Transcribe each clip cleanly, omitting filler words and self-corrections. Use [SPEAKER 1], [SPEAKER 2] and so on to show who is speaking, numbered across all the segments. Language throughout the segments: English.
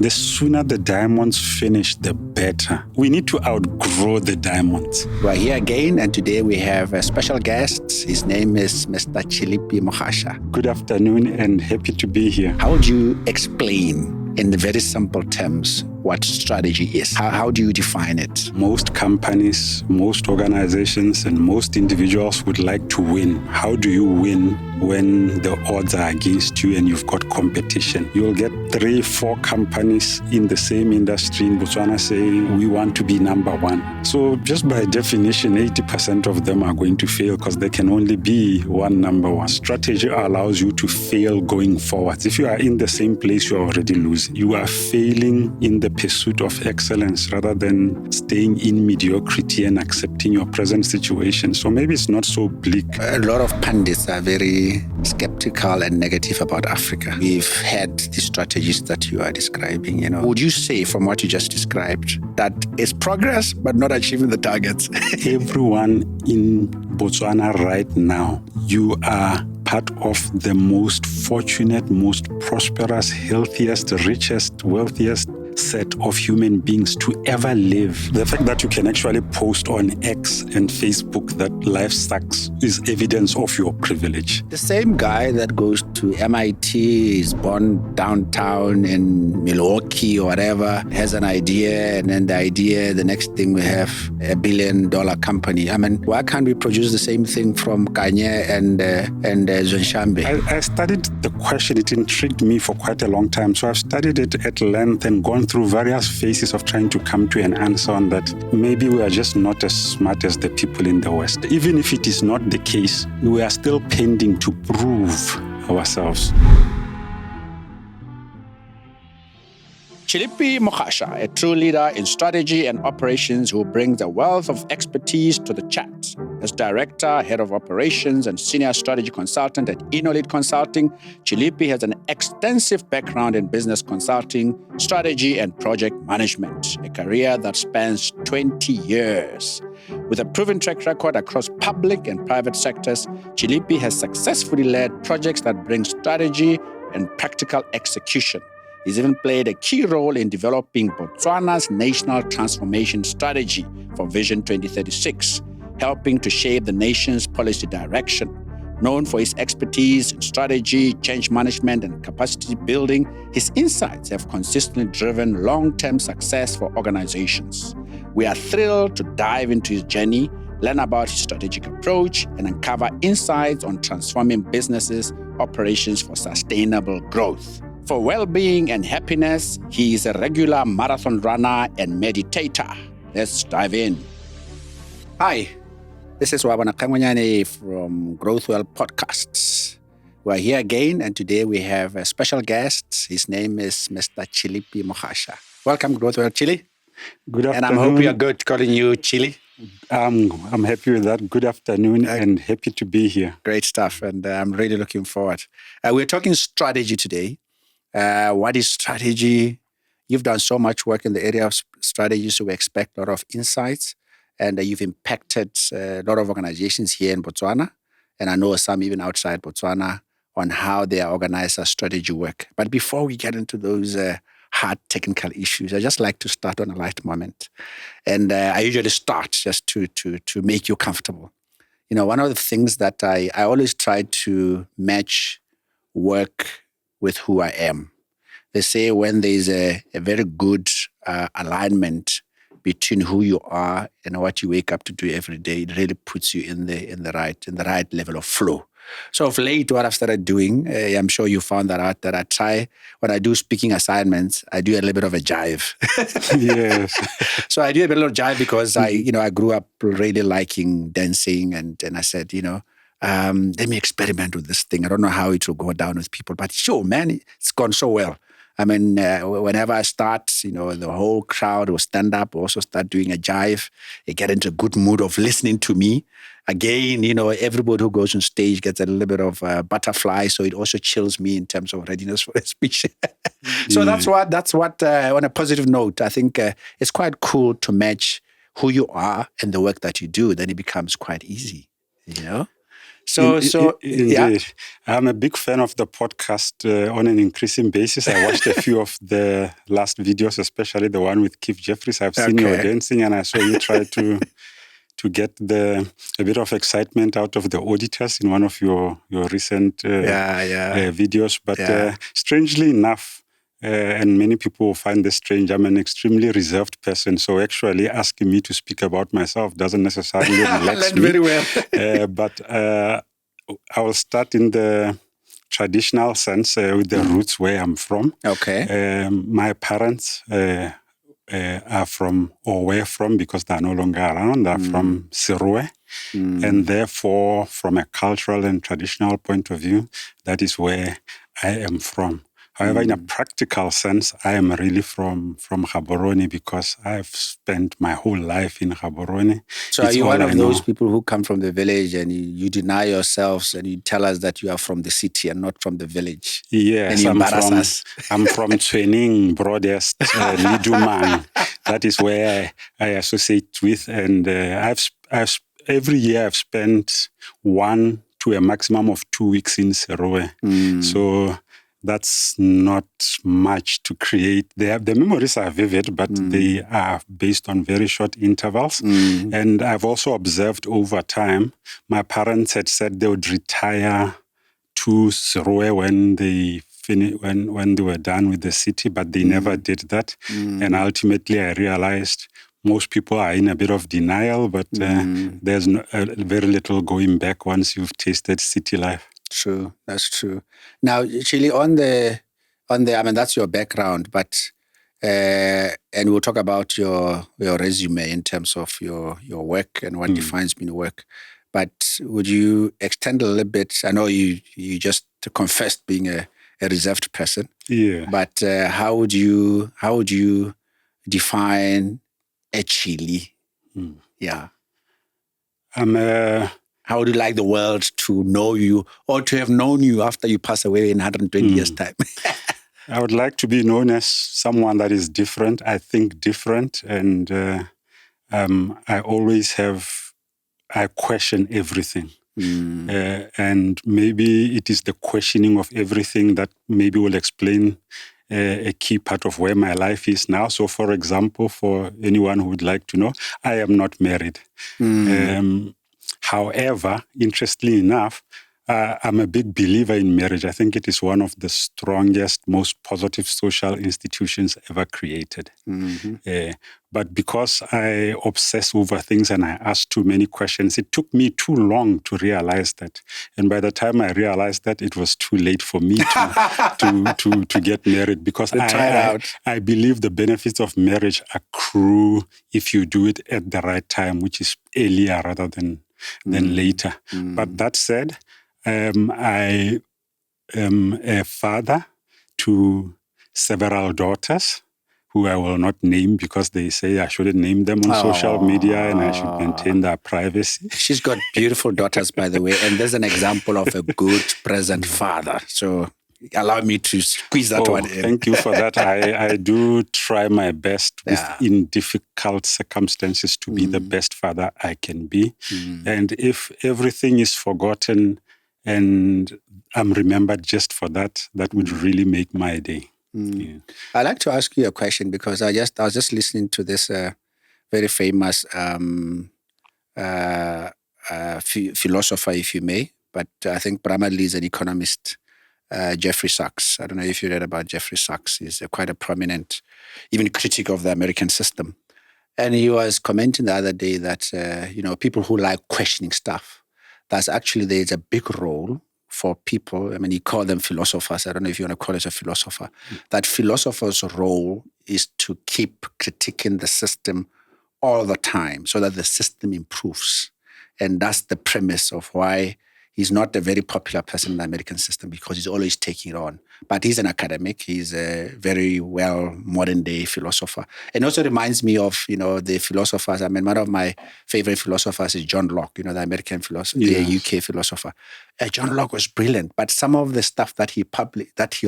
[SPEAKER 1] The sooner the diamonds finish, the better. We need to outgrow the diamonds.
[SPEAKER 2] We're here again, and today we have a special guest. His name is Mr. Chilipi Mogasha.
[SPEAKER 1] Good afternoon and happy to be here.
[SPEAKER 2] How would you explain in very simple terms what strategy is? How do you define it?
[SPEAKER 1] Most companies, most organizations, and most individuals would like to win. How do you win when the odds are against you and you've got competition? You'll get 3-4 companies in the same industry in Botswana saying, we want to be number one. So just by definition, 80% of them are going to fail because there can only be one number one. Strategy allows you to fail going forward. If you are in the same place, you're already losing. You are failing in the pursuit of excellence rather than staying in mediocrity and accepting your present situation. So maybe it's not so bleak.
[SPEAKER 2] A lot of pundits are very skeptical and negative about Africa. We've had the strategies that you are describing, Would you say, from what you just described, that it's progress but not achieving the targets?
[SPEAKER 1] Everyone in Botswana right now, you are part of the most fortunate, most prosperous, healthiest, richest, wealthiest set of human beings to ever live. The fact that you can actually post on X and Facebook that life sucks is evidence of your privilege.
[SPEAKER 2] The same guy that goes to MIT, is born downtown in Milwaukee or whatever, has an idea, and then the next thing we have $1 billion company. I mean, why can't we produce the same thing from Kanye and Zonshambe?
[SPEAKER 1] I studied the question. It intrigued me for quite a long time. So I've studied it at length and gone through various phases of trying to come to an answer on that. Maybe we are just not as smart as the people in the West. Even if it is not the case, we are still pending to prove ourselves.
[SPEAKER 2] Chilipi Mogasha, a true leader in strategy and operations who brings a wealth of expertise to the chat. As director, head of operations, and senior strategy consultant at Innolead Consulting, Chilipi has an extensive background in business consulting, strategy, and project management, a career that spans 20 years. With a proven track record across public and private sectors, Chilipi has successfully led projects that bring strategy and practical execution. He's even played a key role in developing Botswana's national transformation strategy for Vision 2036, helping to shape the nation's policy direction. Known for his expertise in strategy, change management, and capacity building, his insights have consistently driven long-term success for organizations. We are thrilled to dive into his journey, learn about his strategic approach, and uncover insights on transforming businesses' operations for sustainable growth. For well-being and happiness, he is a regular marathon runner and meditator. Let's dive in. Hi, this is Wabana Kangwanyane from Growthwell Podcasts. We're here again, and today we have a special guest. His name is Mr. Chilipi Mogasha. Welcome, Growthwell Chili.
[SPEAKER 1] Good afternoon.
[SPEAKER 2] And I hope you're good calling you Chili.
[SPEAKER 1] I'm happy with that. Good afternoon and happy to be here.
[SPEAKER 2] Great stuff, and I'm really looking forward. We're talking strategy today. What is strategy? You've done so much work in the area of strategy, so we expect a lot of insights. And you've impacted a lot of organizations here in Botswana, and I know some even outside Botswana, on how they organize their strategy work. But before we get into those hard technical issues, I just like to start on a light moment. And I usually start just to make you comfortable. One of the things that I always try to match work with who I am. They say when there's a very good alignment between who you are and what you wake up to do every day, it really puts you in the right level of flow. So of late, what I've started doing, I'm sure you found that out, that I try, when I do speaking assignments, I do a little bit of a jive.
[SPEAKER 1] Yes.
[SPEAKER 2] So I do a bit of jive because I grew up really liking dancing, and I said, let me experiment with this thing. I don't know how it will go down with people, but sure, man, it's gone so well. I mean, whenever I start, the whole crowd will stand up, also start doing a jive. They get into a good mood of listening to me. Again, everybody who goes on stage gets a little bit of butterfly, so it also chills me in terms of readiness for a speech. So that's what. On a positive note, I think it's quite cool to match who you are and the work that you do. Then it becomes quite easy,
[SPEAKER 1] Indeed. I'm a big fan of the podcast on an increasing basis. I watched a few of the last videos, especially the one with Keith Jeffries. I've seen you dancing, and I saw you try to get a bit of excitement out of the auditors in one of your recent videos. But strangely enough, and many people will find this strange, I'm an extremely reserved person. So actually asking me to speak about myself doesn't necessarily relax me.
[SPEAKER 2] Very well.
[SPEAKER 1] But I will start in the traditional sense with the roots where I'm from.
[SPEAKER 2] Okay.
[SPEAKER 1] My parents are from, or were from, because they're no longer around, they're from Siroe. And therefore, from a cultural and traditional point of view, that is where I am from. However, in a practical sense, I am really from Gaborone because I've spent my whole life in Gaborone.
[SPEAKER 2] So are you one of those people who come from the village and you deny yourselves and you tell us that you are from the city and not from the village?
[SPEAKER 1] Yes,
[SPEAKER 2] and you embarrass us.
[SPEAKER 1] I'm from Twening, broadest Lidumang. That is where I associate with. And every year I've spent 1 to a maximum of 2 weeks in Siroe. So that's not much to create. The memories are vivid, but they are based on very short intervals. And I've also observed over time, my parents had said they would retire to Siroe when they when they were done with the city, but they never did that. And ultimately, I realized most people are in a bit of denial, but there's very little going back once you've tasted city life.
[SPEAKER 2] True, that's true. Now, Chili, on the, I mean, that's your background, but and we'll talk about your resume in terms of your work and what defines being work. But would you extend a little bit? I know you just confessed being a reserved person.
[SPEAKER 1] Yeah.
[SPEAKER 2] But how would you define a Chili? Yeah. How would you like the world to know you or to have known you after you pass away in 120 years' time?
[SPEAKER 1] I would like to be known as someone that is different. I think different. And I question everything. And maybe it is the questioning of everything that maybe will explain a key part of where my life is now. So, for example, for anyone who would like to know, I am not married. However, interestingly enough, I'm a big believer in marriage. I think it is one of the strongest, most positive social institutions ever created. But because I obsess over things and I ask too many questions, it took me too long to realize that. And by the time I realized that, it was too late for me to get married, because I believe the benefits of marriage accrue if you do it at the right time, which is earlier rather than later. But that said, I am a father to several daughters who I will not name because they say I shouldn't name them on social media and I should maintain their privacy.
[SPEAKER 2] She's got beautiful daughters, by the way, and there's an example of a good present father. So allow me to squeeze that one in.
[SPEAKER 1] Thank you for that. I do try my best in difficult circumstances to be the best father I can be. And if everything is forgotten and I'm remembered just for that, that would really make my day.
[SPEAKER 2] I'd like to ask you a question because I was just listening to this very famous philosopher, if you may, but I think primarily is an economist, Jeffrey Sachs. I don't know if you read about Jeffrey Sachs. He's quite a prominent, even critic of the American system. And he was commenting the other day that, people who like questioning stuff, there's a big role for people. I mean, he called them philosophers. I don't know if you want to call it a philosopher. That philosopher's role is to keep critiquing the system all the time so that the system improves. And that's the premise of why he's not a very popular person in the American system, because he's always taking it on. But he's an academic. He's a very well modern-day philosopher. And also reminds me of, the philosophers. I mean, one of my favorite philosophers is John Locke, the American philosopher, the UK philosopher. John Locke was brilliant, but some of the stuff that he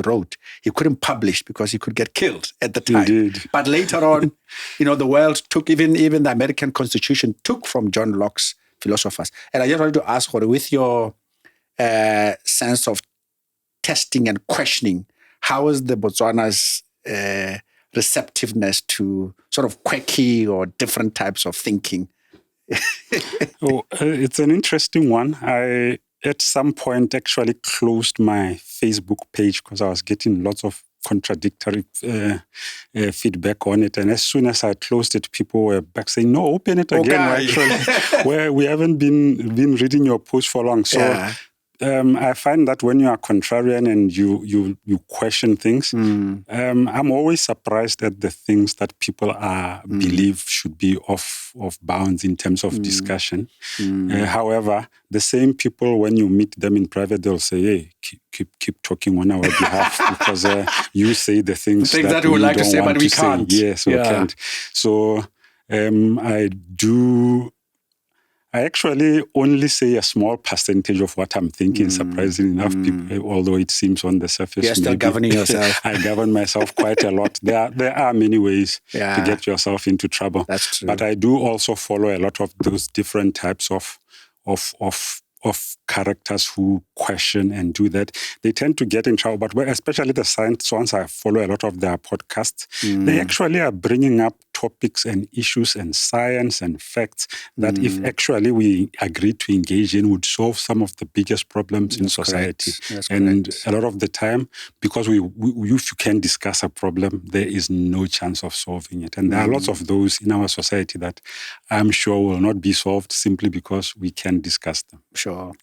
[SPEAKER 2] wrote, he couldn't publish because he could get killed at the time.
[SPEAKER 1] Indeed.
[SPEAKER 2] But later on, the world took, even the American Constitution took from John Locke's philosophers. And I just wanted to ask, with your sense of testing and questioning. How is the Botswana's receptiveness to sort of quirky or different types of thinking?
[SPEAKER 1] It's an interesting one. I, at some point, actually closed my Facebook page because I was getting lots of contradictory feedback on it. And as soon as I closed it, people were back saying, no, open it again. Actually, where we haven't been reading your post for long. So I find that when you are contrarian and you question things, I'm always surprised at the things that people believe should be off bounds in terms of discussion. However, the same people, when you meet them in private, they'll say, hey, keep talking on our behalf because you say the things that we would like to say, but we can't. Yes, we can't. So I actually only say a small percentage of what I'm thinking, surprisingly enough, people, although it seems on the surface.
[SPEAKER 2] You're still governing yourself.
[SPEAKER 1] I govern myself quite a lot. There are many ways to get yourself into trouble.
[SPEAKER 2] That's true.
[SPEAKER 1] But I do also follow a lot of those different types of characters who question and do that. They tend to get in trouble, but especially the science ones, I follow a lot of their podcasts. They actually are bringing up topics and issues and science and facts that if actually we agree to engage in would solve some of the biggest problems in society. And a lot of the time, because if you can discuss a problem, there is no chance of solving it. And there are lots of those in our society that I'm sure will not be solved simply because we can discuss them.
[SPEAKER 2] Sure.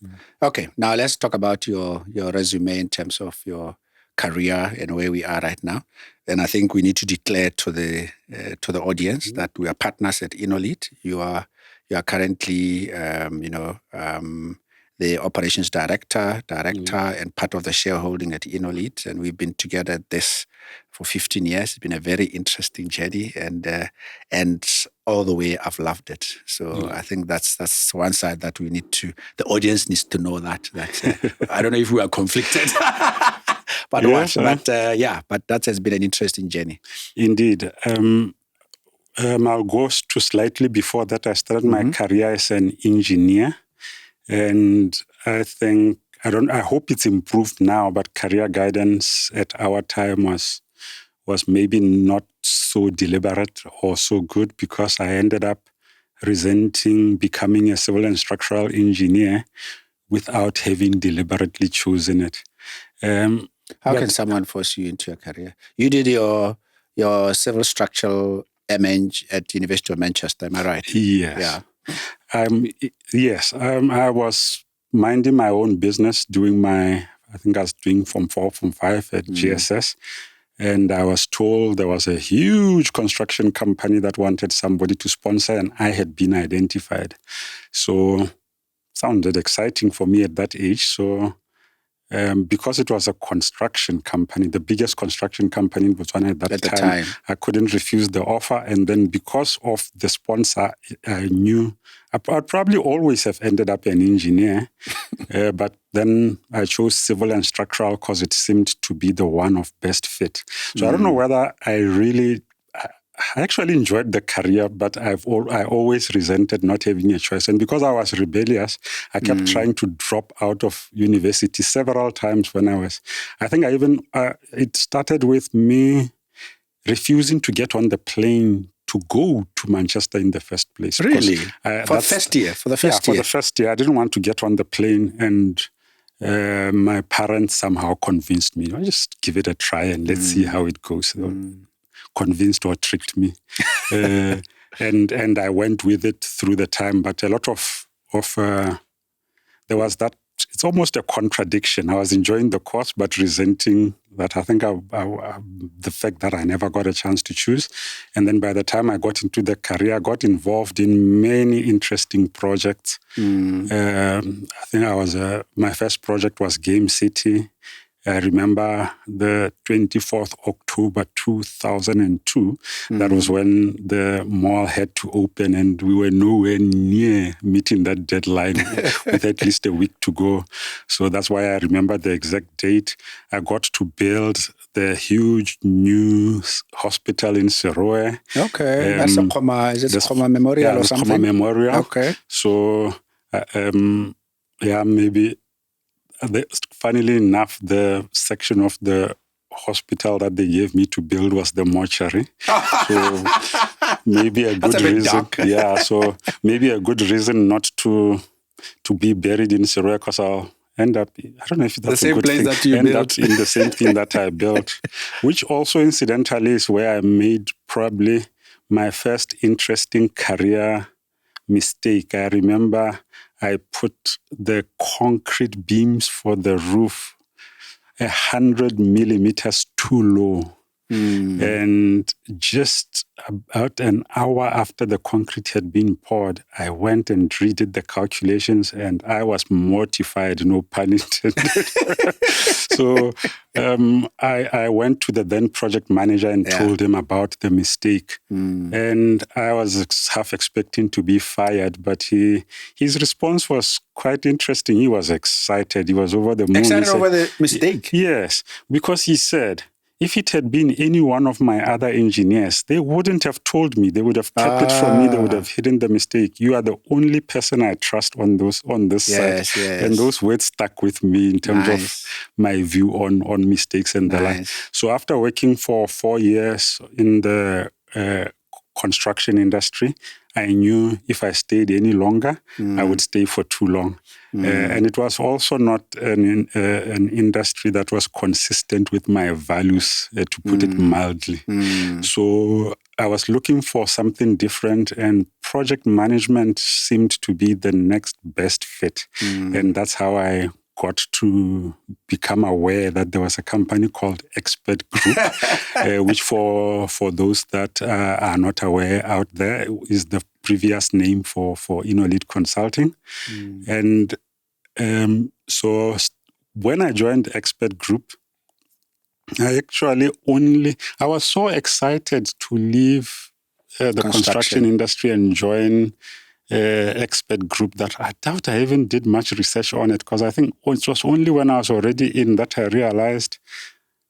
[SPEAKER 2] Okay, now let's talk about your resume in terms of your career and where we are right now. Then I think we need to declare to the audience that we are partners at Innolead. You are currently the operations director, and part of the shareholding at Innolead, and we've been together at this for 15 years. It's been a very interesting journey, and all the way I've loved it. So I think that's one side that we need to. The audience needs to know that I don't know if we are conflicted. But that has been an interesting journey.
[SPEAKER 1] Indeed. I'll go to slightly before that. I started my career as an engineer, and I think I hope it's improved now. But career guidance at our time was maybe not so deliberate or so good because I ended up resenting becoming a civil and structural engineer without having deliberately chosen it.
[SPEAKER 2] How can someone force you into a career? You did your civil structural MN at University of Manchester, am I right?
[SPEAKER 1] Yes. Yeah. I was minding my own business, I think I was doing Form 4, Form 5 at GSS. And I was told there was a huge construction company that wanted somebody to sponsor, and I had been identified. So sounded exciting for me at that age. So because it was a construction company, the biggest construction company in Botswana at that time, I couldn't refuse the offer. And then because of the sponsor, I knew I'd probably always have ended up an engineer. But then I chose civil and structural because it seemed to be the one of best fit. So I don't know whether I actually enjoyed the career, but I always resented not having a choice. And because I was rebellious, I kept trying to drop out of university several times when I think it started with me refusing to get on the plane to go to Manchester in the first place.
[SPEAKER 2] Really? For the first year? For the
[SPEAKER 1] first year. I didn't want to get on the plane, and my parents somehow convinced me, just give it a try and let's see how it goes. Convinced or tricked me. And I went with it through the time. But a lot of there was that, it's almost a contradiction. I was enjoying the course, but resenting that I think the fact that I never got a chance to choose. And then by the time I got into the career, I got involved in many interesting projects. I think my first project was Game City. I remember the 24th October 2002. That was when the mall had to open, and we were nowhere near meeting that deadline with at least a week to go. So that's why I remember the exact date. I got to build the huge new hospital in Seroe.
[SPEAKER 2] Okay, that's a Khoma. Is it a Khoma Memorial or something?
[SPEAKER 1] Khoma Memorial.
[SPEAKER 2] Okay.
[SPEAKER 1] So, maybe funnily enough, the section of the hospital that they gave me to build was the mortuary. So maybe a good reason. Yeah, so maybe a good reason not to be buried in Siroya, because I'll end up, I don't know if that's
[SPEAKER 2] the
[SPEAKER 1] a good
[SPEAKER 2] same place
[SPEAKER 1] thing,
[SPEAKER 2] that you
[SPEAKER 1] end
[SPEAKER 2] built.
[SPEAKER 1] up in the same thing that I built, which also incidentally is where I made probably my first interesting career mistake. I remember I put the concrete beams for the roof 100 millimeters too low. And just about an hour after the concrete had been poured, I went and redid the calculations, and I was mortified, no pun intended. So I went to the then project manager and told him about the mistake. And I was half expecting to be fired, but his response was quite interesting. He was excited. He was over the moon.
[SPEAKER 2] Excited over the mistake?
[SPEAKER 1] Yes, because he said, if it had been any one of my other engineers, they wouldn't have told me. They would have kept it from me. They would have hidden the mistake. You are the only person I trust on this side. And those words stuck with me in terms of my view on mistakes and the like. So after working for 4 years in the construction industry, I knew if I stayed any longer, I would stay for too long. And it was also not an industry that was consistent with my values, to put it mildly. So I was looking for something different, and project management seemed to be the next best fit. And that's how I got to become aware that there was a company called Expert Group, which for those that are not aware out there is the previous name for Innolead Consulting. And so when I joined Expert Group, I was so excited to leave the construction industry and join Expert Group that I doubt I even did much research on it, because I think it was only when I was already in that I realized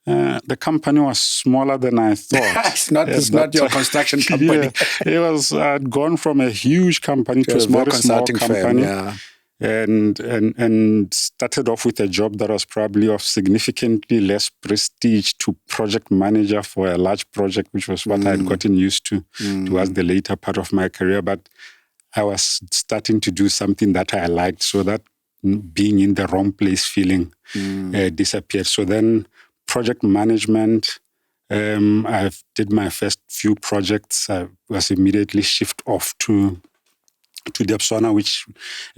[SPEAKER 1] the company was smaller than I thought.
[SPEAKER 2] It's not your construction company.
[SPEAKER 1] It was, I'd gone from a huge company to a very small company. And started off with a job that was probably of significantly less prestige to project manager for a large project, which was what I had gotten used to towards the later part of my career. But I was starting to do something that I liked, so that being in the wrong place feeling disappeared. So then project management, I did my first few projects. I was immediately shift off to Botswana,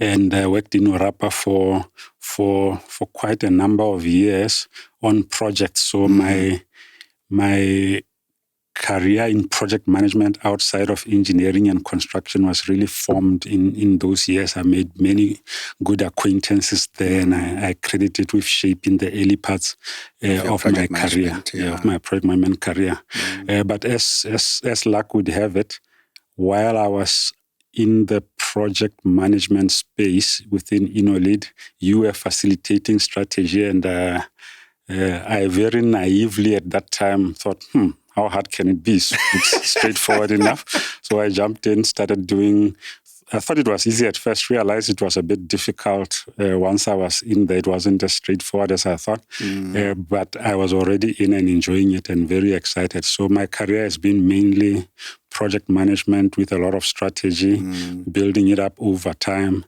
[SPEAKER 1] and I worked in Orapa for quite a number of years on projects. So my career in project management outside of engineering and construction was really formed in those years. I made many good acquaintances there, and I credit it with shaping the early parts of my career, of my project management career. But as luck would have it, while I was in the project management space within Innolead, you were facilitating strategy, and I very naively at that time thought, how hard can it be? It's straightforward enough. So I jumped in, started doing. I thought it was easy at first, realized it was a bit difficult. Once I was in there, it wasn't as straightforward as I thought. But I was already in and enjoying it and very excited. So my career has been mainly project management with a lot of strategy, building it up over time.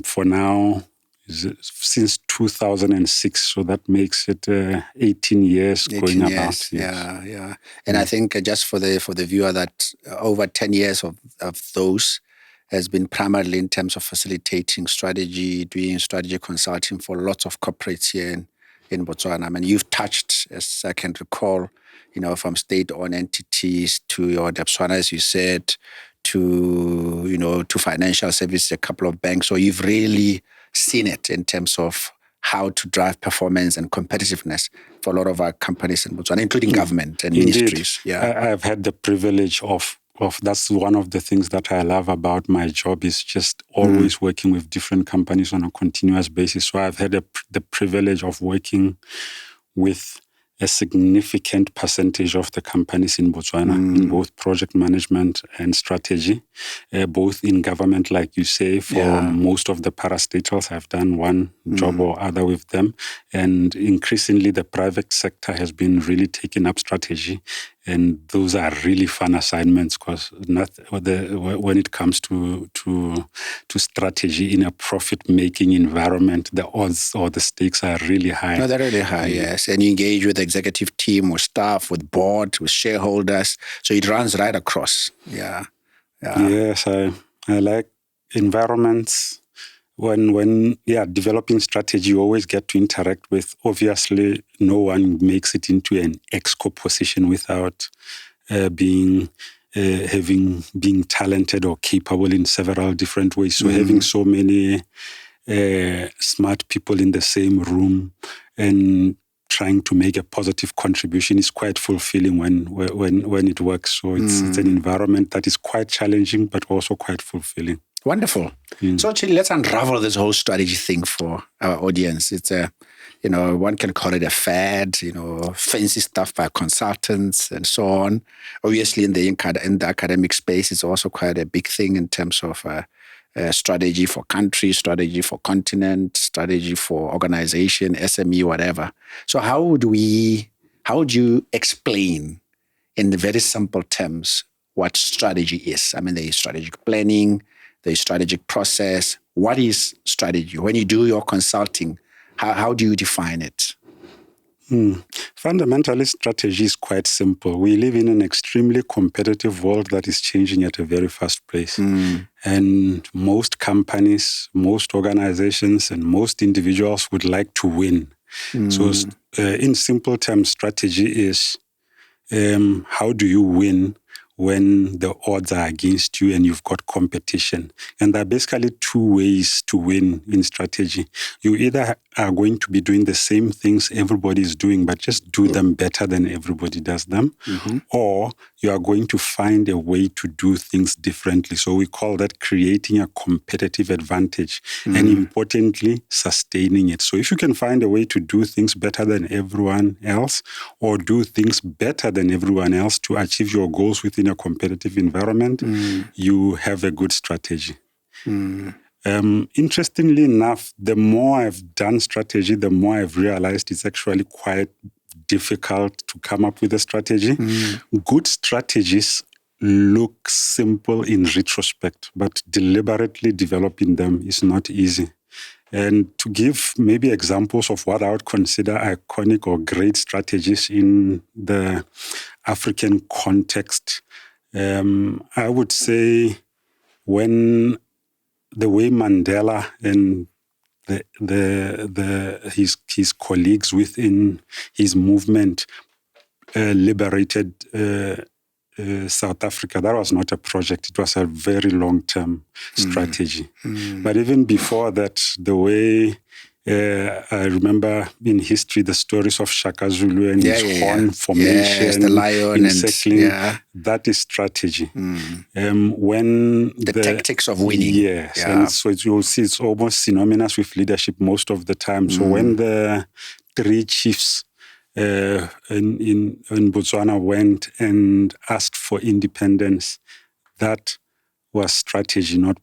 [SPEAKER 1] For now, since 2006, so that makes it 18 years going about.
[SPEAKER 2] Yeah. And I think just for the viewer, that over 10 years of those has been primarily in terms of facilitating strategy, doing strategy consulting for lots of corporates here in Botswana. I mean, you've touched, as I can recall, from state-owned entities to your Botswana, as you said, to financial services, a couple of banks. So you've really seen it in terms of how to drive performance and competitiveness for a lot of our companies in Botswana, including government and ministries.
[SPEAKER 1] Yeah, I've had the privilege of that's one of the things that I love about my job, is just always working with different companies on a continuous basis. So I've had the privilege of working with a significant percentage of the companies in Botswana in both project management and strategy, both in government, like you say, for most of the parastatals. I've done one job or other with them. And increasingly, the private sector has been really taking up strategy. And those are really fun assignments because when it comes to strategy in a profit-making environment, the odds or the stakes are really high.
[SPEAKER 2] No, they're really high, yes. And you engage with the executive team, with staff, with board, with shareholders. So it runs right across. Yeah.
[SPEAKER 1] Yes, I like environments. When developing strategy, you always get to interact with, obviously, no one makes it into an exco position without being talented or capable in several different ways. So having so many smart people in the same room and trying to make a positive contribution is quite fulfilling when it works. So it's an environment that is quite challenging, but also quite fulfilling.
[SPEAKER 2] Wonderful. So actually, let's unravel this whole strategy thing for our audience. It's one can call it a fad, fancy stuff by consultants and so on. Obviously, in the academic space, it's also quite a big thing in terms of strategy for country, strategy for continent, strategy for organization, SME, whatever. So how would you explain in the very simple terms what strategy is? I mean, there is strategic planning, there is strategic process. What is strategy? When you do your consulting, how do you define it?
[SPEAKER 1] Fundamentally, strategy is quite simple. We live in an extremely competitive world that is changing at a very fast pace. And most companies, most organizations, and most individuals would like to win. So in simple terms, strategy is how do you win when the odds are against you and you've got competition. And there are basically two ways to win in strategy. You either are going to be doing the same things everybody is doing, but just do them better than everybody does them, or you are going to find a way to do things differently. So we call that creating a competitive advantage and importantly, sustaining it. So if you can find a way to do things better than everyone else or do things better than everyone else to achieve your goals within a competitive environment, you have a good strategy. Interestingly enough, the more I've done strategy, the more I've realized it's actually quite difficult to come up with a strategy. Good strategies look simple in retrospect, but deliberately developing them is not easy. And to give maybe examples of what I would consider iconic or great strategies in the African context, I would say when the way Mandela and his colleagues within his movement liberated South Africa, that was not a project. It was a very long-term strategy. But even before that, the way I remember in history the stories of Shaka Zulu and his horn formation,
[SPEAKER 2] the lion
[SPEAKER 1] encircling, that is strategy. When the
[SPEAKER 2] tactics of winning.
[SPEAKER 1] Yes, and so you'll see it's almost synonymous with leadership most of the time. So when the three chiefs in Botswana went and asked for independence, that was strategy, not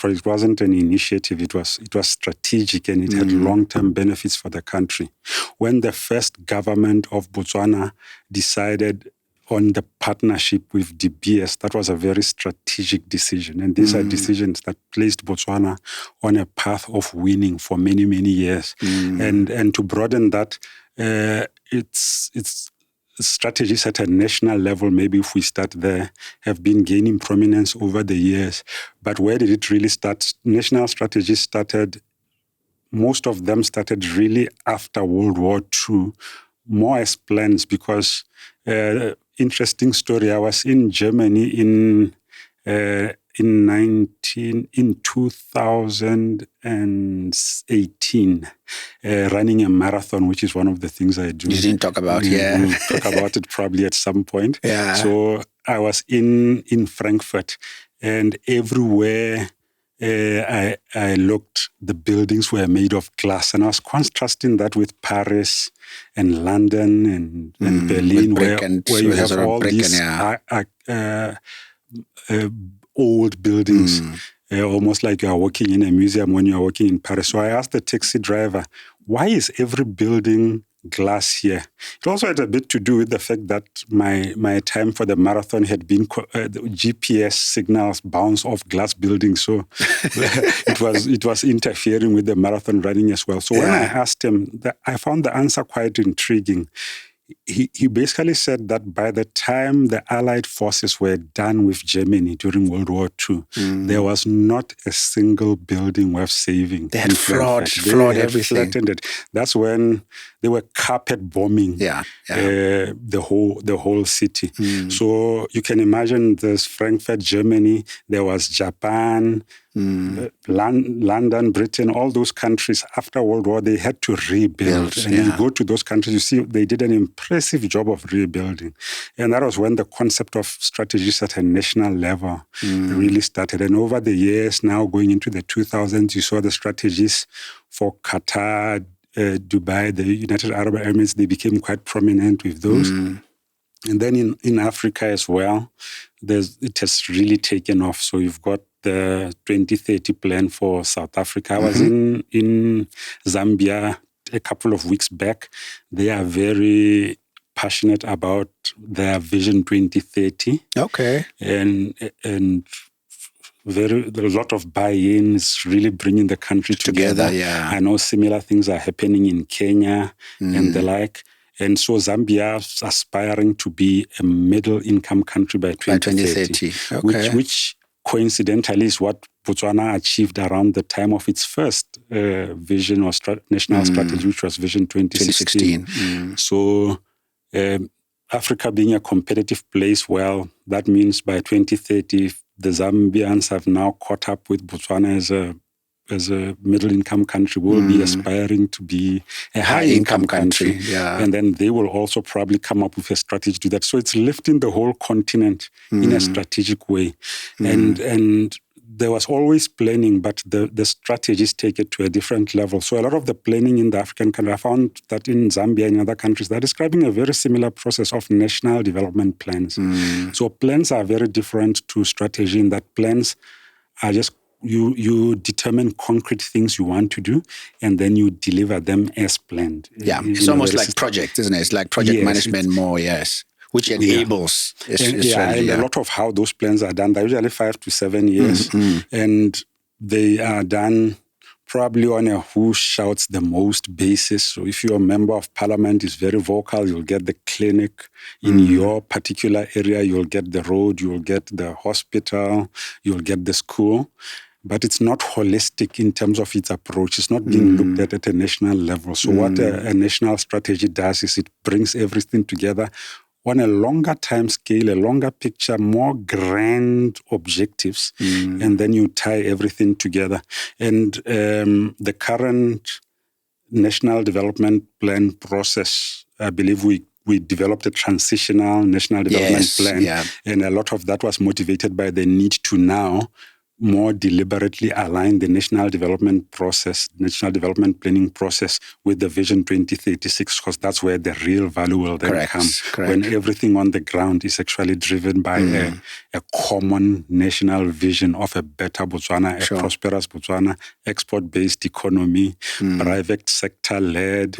[SPEAKER 1] it wasn't an initiative. It was strategic and it had long-term benefits for the country. When the first government of Botswana decided on the partnership with De Beers, that was a very strategic decision. And these are decisions that placed Botswana on a path of winning for many, many years. And to broaden that, it's strategies at a national level, maybe if we start there, have been gaining prominence over the years. But where did it really start? National strategies started, most of them started really after World War II, more as plans because, interesting story, I was in Germany in 2018, running a marathon, which is one of the things I do.
[SPEAKER 2] You didn't talk about,
[SPEAKER 1] We'll talk about it probably at some point. So I was in Frankfurt, and everywhere I looked, the buildings were made of glass, and I was contrasting that with Paris and London and Berlin, where you have all these old buildings, almost like you are working in a museum when you are working in Paris. So I asked the taxi driver, why is every building glass here? It also had a bit to do with the fact that my time for the marathon had been the GPS signals bounce off glass buildings, so it was interfering with the marathon running as well. So when I asked him, I found the answer quite intriguing. He basically said that by the time the Allied forces were done with Germany during World War II, there was not a single building worth saving.
[SPEAKER 2] They had flawed everything.
[SPEAKER 1] Flattened it. That's when they were carpet bombing the whole city. So you can imagine there's Frankfurt, Germany, there was Japan, London, Britain, all those countries after World War, they had to rebuild. And you go to those countries, you see they did an impressive job of rebuilding. And that was when the concept of strategies at a national level really started. And over the years, now going into the 2000s, you saw the strategies for Qatar, Dubai, the United Arab Emirates, they became quite prominent with those. And then in Africa as well, it has really taken off. So you've got the 2030 plan for South Africa. I was in Zambia a couple of weeks back. They are very passionate about their Vision 2030.
[SPEAKER 2] Okay.
[SPEAKER 1] And a lot of buy-in is really bringing the country together. I know similar things are happening in Kenya and the like. And so Zambia is aspiring to be a middle-income country by 2030.
[SPEAKER 2] Okay.
[SPEAKER 1] Which coincidentally is what Botswana achieved around the time of its first vision or national strategy, which was Vision 2016. So Africa being a competitive place, well, that means by 2030, the Zambians have now caught up with Botswana as a middle-income country. Will be aspiring to be a high-income country. And then they will also probably come up with a strategy to do that. So it's lifting the whole continent in a strategic way. And there was always planning, but the strategies take it to a different level. So a lot of the planning in the African country, I found that in Zambia and other countries, they're describing a very similar process of national development plans. So plans are very different to strategy in that plans are just you determine concrete things you want to do, and then you deliver them as planned.
[SPEAKER 2] It's almost like project, isn't it? It's like project management more, which enables strategy.
[SPEAKER 1] And a lot of how those plans are done, they're usually 5 to 7 years, and they are done probably on a who shouts the most basis. So if your member of parliament is very vocal, you'll get the clinic in your particular area, you'll get the road, you'll get the hospital, you'll get the school. But it's not holistic in terms of its approach. It's not being looked at a national level. So what a national strategy does is it brings everything together on a longer time scale, a longer picture, more grand objectives, and then you tie everything together. And the current National Development Plan process, I believe we developed a transitional National Development Plan, and a lot of that was motivated by the need to now more deliberately align the national development process, national development planning process with the Vision 2036, because that's where the real value will then come. When everything on the ground is actually driven by a common national vision of a better Botswana, a prosperous Botswana, export-based economy, private sector-led,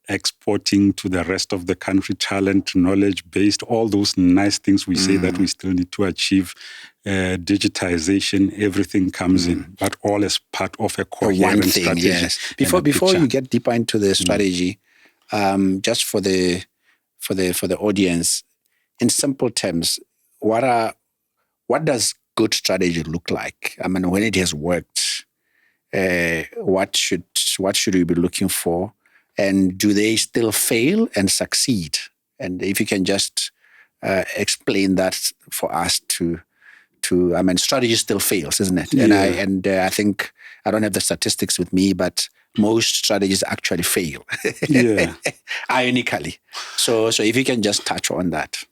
[SPEAKER 1] exporting to the rest of the country, talent, knowledge-based, all those nice things we say that we still need to achieve. Digitization, everything comes in, but all as part of a coherent strategy.
[SPEAKER 2] Yes. Before you get deeper into the strategy, just for the audience, in simple terms, what does good strategy look like? I mean, when it has worked, what should we be looking for, and do they still fail and succeed? And if you can just explain that for us I mean, strategy still fails, isn't it? And I think, I don't have the statistics with me, but most strategies actually fail, ironically. So if you can just touch on that.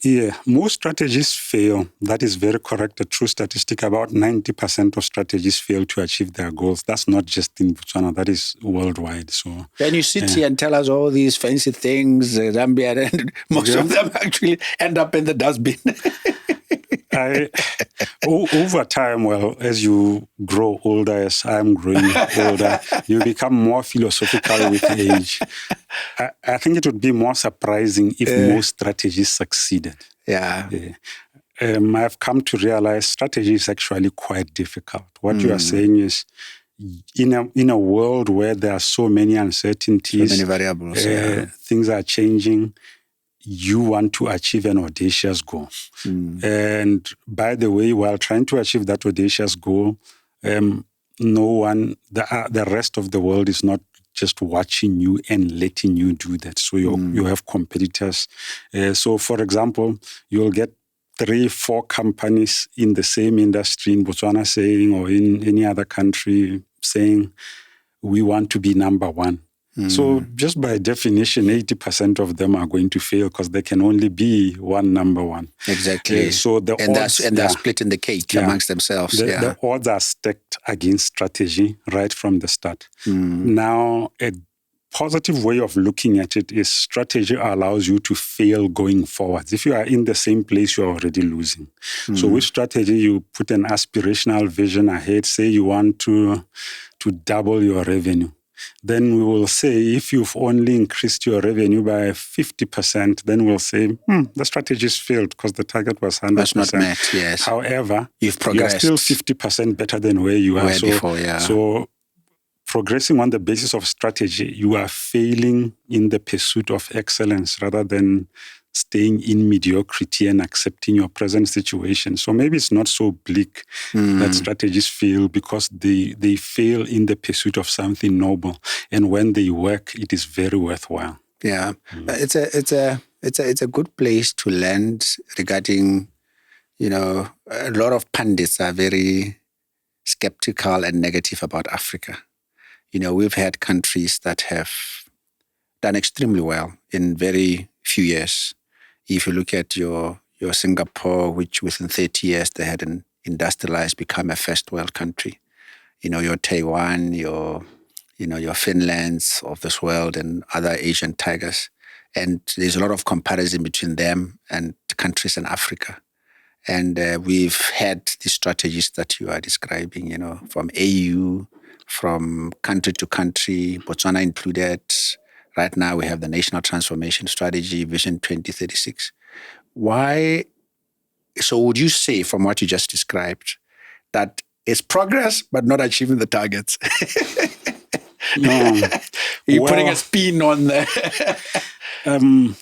[SPEAKER 1] Yeah, most strategies fail. That is very correct. A true statistic, about 90% of strategies fail to achieve their goals. That's not just in Botswana, that is worldwide. So
[SPEAKER 2] Then you sit here and tell us all these fancy things, Zambia, and most of them actually end up in the dustbin.
[SPEAKER 1] Over time, well, as you grow older, as I'm growing older, you become more philosophical with age. I think it would be more surprising if most strategies succeeded.
[SPEAKER 2] Yeah.
[SPEAKER 1] I've come to realize strategy is actually quite difficult. What you are saying is, in a world where there are so many uncertainties,
[SPEAKER 2] so many variables,
[SPEAKER 1] things are changing, you want to achieve an audacious goal. And by the way, while trying to achieve that audacious goal, the rest of the world is not just watching you and letting you do that. So you have competitors. So for example, you'll get 3-4 companies in the same industry in Botswana saying, or in any other country saying, we want to be number one. So just by definition, 80% of them are going to fail because there can only be one number one.
[SPEAKER 2] Exactly.
[SPEAKER 1] So they're
[SPEAKER 2] splitting the cake amongst themselves.
[SPEAKER 1] The odds are stacked against strategy right from the start. Now, a positive way of looking at it is strategy allows you to fail going forward. If you are in the same place, you are already losing. So with strategy, you put an aspirational vision ahead. Say you want to double your revenue. Then we will say, if you've only increased your revenue by 50%, then we'll say, the strategy's failed because the target was 100%.
[SPEAKER 2] That's not met, yes.
[SPEAKER 1] However,
[SPEAKER 2] you've progressed.
[SPEAKER 1] You're still 50% better than where you are.
[SPEAKER 2] Before,
[SPEAKER 1] So progressing on the basis of strategy, you are failing in the pursuit of excellence rather than staying in mediocrity and accepting your present situation. So maybe it's not so bleak that strategies fail because they fail in the pursuit of something noble. And when they work, it is very worthwhile.
[SPEAKER 2] Yeah. It's a good place to land regarding, a lot of pundits are very skeptical and negative about Africa. We've had countries that have done extremely well in very few years. If you look at your Singapore, which within 30 years they had an industrialized, become a first world country. Your Taiwan, your Finlands of this world and other Asian tigers. And there's a lot of comparison between them and countries in Africa. And we've had these strategies that you are describing, from AU, from country to country, Botswana included. Right now, we have the National Transformation Strategy, Vision 2036. Why? So would you say, from what you just described, that it's progress, but not achieving the targets?
[SPEAKER 1] No.
[SPEAKER 2] You're putting a spin on there.
[SPEAKER 1] I'm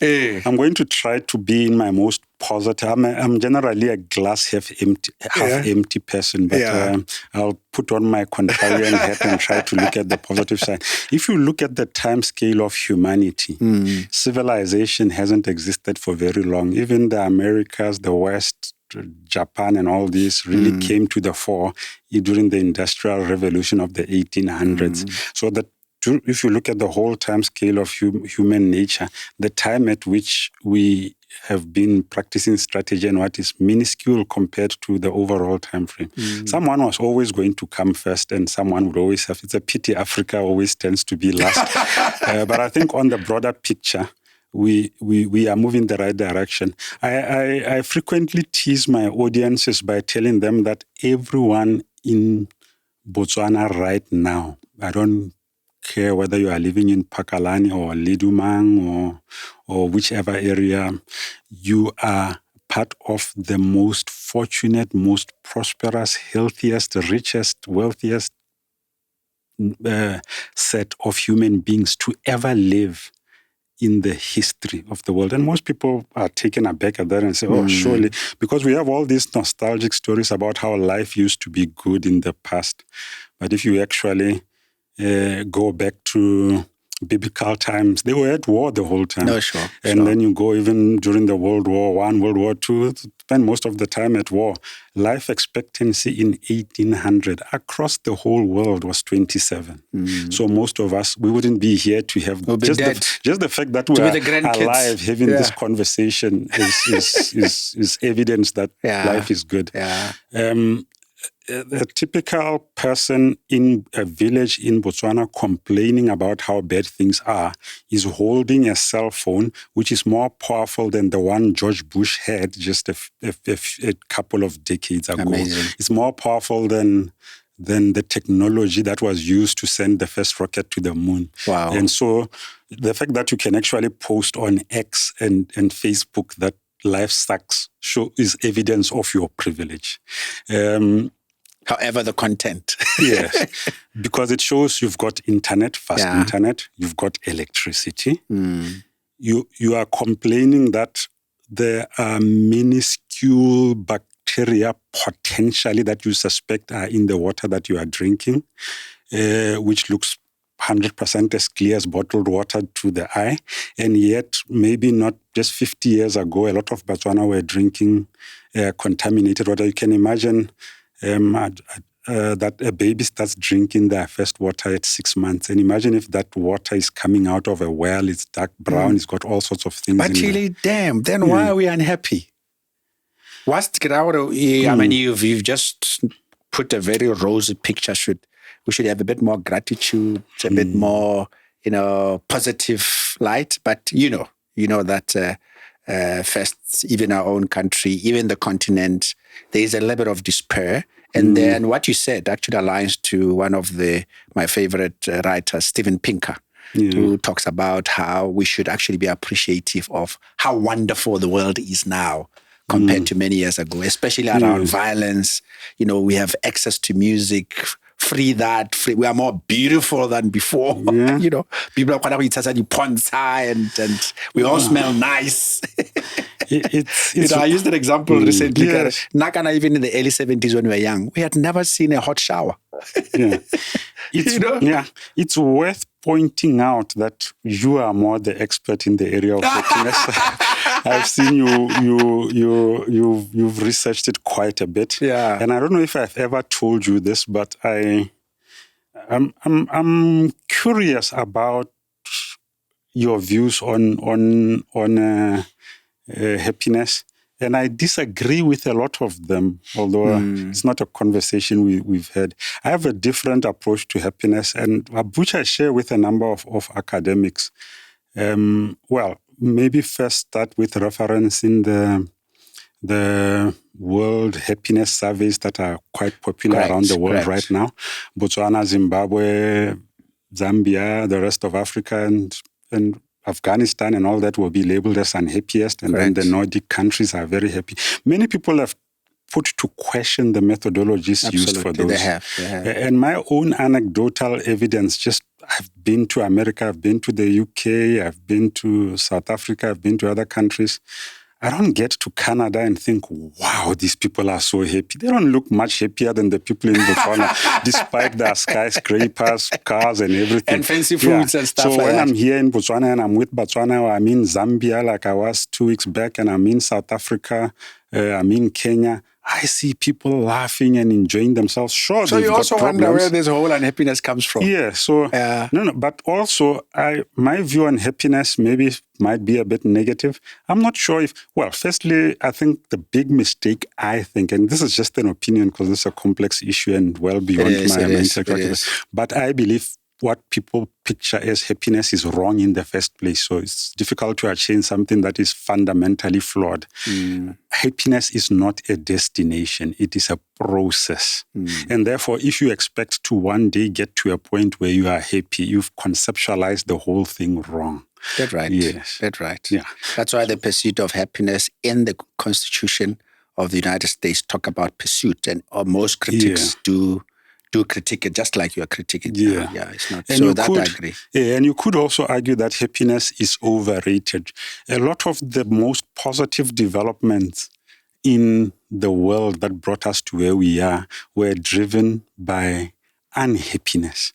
[SPEAKER 1] going to try to be in my most positive. I'm generally a glass half empty person, but I'll put on my contrarian hat and try to look at the positive side. If you look at the time scale of humanity, civilization hasn't existed for very long. Even the Americas, the West, Japan and all this really came to the fore during the Industrial Revolution of the 1800s. So that if you look at the whole time scale of human nature, the time at which we have been practicing strategy and what is minuscule compared to the overall time frame. Someone was always going to come first and someone would always have. It's a pity Africa always tends to be last. But I think on the broader picture, we are moving the right direction. I frequently tease my audiences by telling them that everyone in Botswana right now, I don't care whether you are living in Pakalani or Lidumang or whichever area, you are part of the most fortunate, most prosperous, healthiest, richest, wealthiest set of human beings to ever live in the history of the world. And most people are taken aback at that and say, oh, surely, because we have all these nostalgic stories about how life used to be good in the past. But if you actually go back to biblical times, they were at war the whole time.
[SPEAKER 2] No, sure.
[SPEAKER 1] And then you go even during the World War I, World War II, spend most of the time at war. Life expectancy in 1800 across the whole world was 27. So most of us, we wouldn't be here to have just the fact that we are alive having this conversation is evidence that life is good.
[SPEAKER 2] Yeah.
[SPEAKER 1] A typical person in a village in Botswana complaining about how bad things are is holding a cell phone, which is more powerful than the one George Bush had just a couple of decades ago.
[SPEAKER 2] Amazing.
[SPEAKER 1] It's more powerful than the technology that was used to send the first rocket to the moon.
[SPEAKER 2] Wow.
[SPEAKER 1] And so the fact that you can actually post on X and Facebook that life sucks is evidence of your privilege.
[SPEAKER 2] However, the content.
[SPEAKER 1] Yes, because it shows you've got internet, fast internet, you've got electricity. You are complaining that there are minuscule bacteria potentially that you suspect are in the water that you are drinking, which looks 100% as clear as bottled water to the eye. And yet, maybe not just 50 years ago, a lot of Botswana were drinking contaminated water. You can imagine that a baby starts drinking their first water at 6 months. And imagine if that water is coming out of a well, it's dark brown, it's got all sorts of things
[SPEAKER 2] but
[SPEAKER 1] in it.
[SPEAKER 2] Really, damn, then why are we unhappy? I mean, you've just put a very rosy picture. We should have a bit more gratitude, a bit more, positive light. But you know that first, even our own country, even the continent, there is a little bit of despair. And then what you said actually aligns to one of my favorite writers, Steven Pinker, who talks about how we should actually be appreciative of how wonderful the world is now compared to many years ago, especially around violence. We have access to music, free. We are more beautiful than before. People are quite and we all smell nice. I used an example recently. Even in the early 70s when we were young, we had never seen a hot shower.
[SPEAKER 1] It's worth pointing out that you are more the expert in the area of happiness. I've seen you've researched it quite a bit. And I don't know if I've ever told you this, but I'm curious about your views on happiness. And I disagree with a lot of them, although it's not a conversation we've had. I have a different approach to happiness, and which I share with a number of academics. Maybe first start with referencing the World Happiness Surveys that are quite popular around the world right now. Botswana, Zimbabwe, Zambia, the rest of Africa, and Afghanistan and all that will be labeled as unhappiest, and then the Nordic countries are very happy. Many people have put to question the methodologies used for those.
[SPEAKER 2] They have.
[SPEAKER 1] And my own anecdotal evidence, I've been to America, I've been to the UK, I've been to South Africa, I've been to other countries. I don't get to Canada and think, wow, these people are so happy. They don't look much happier than the people in Botswana, despite their skyscrapers, cars, and everything.
[SPEAKER 2] And fancy foods and stuff like that.
[SPEAKER 1] So when I'm here in Botswana and I'm with Botswana, or I'm in Zambia like I was 2 weeks back, and I'm in South Africa, I'm in Kenya, I see people laughing and enjoying themselves. Sure,
[SPEAKER 2] so you also wonder where this whole unhappiness comes from.
[SPEAKER 1] Yeah, so, but also my view on happiness might be a bit negative. I'm not sure firstly, I think the big mistake, and this is just an opinion because it's a complex issue and well beyond my intellectual, but I believe what people picture as happiness is wrong in the first place. So it's difficult to achieve something that is fundamentally flawed. Happiness is not a destination. It is a process. And therefore, if you expect to one day get to a point where you are happy, you've conceptualized the whole thing wrong.
[SPEAKER 2] That's right.
[SPEAKER 1] Yes.
[SPEAKER 2] That's right.
[SPEAKER 1] Yeah.
[SPEAKER 2] That's why the pursuit of happiness in the Constitution of the United States talk about pursuit, and most critics do critique it, just like you are critiquing. It's not. And I agree.
[SPEAKER 1] Yeah, and you could also argue that happiness is overrated. A lot of the most positive developments in the world that brought us to where we are were driven by unhappiness.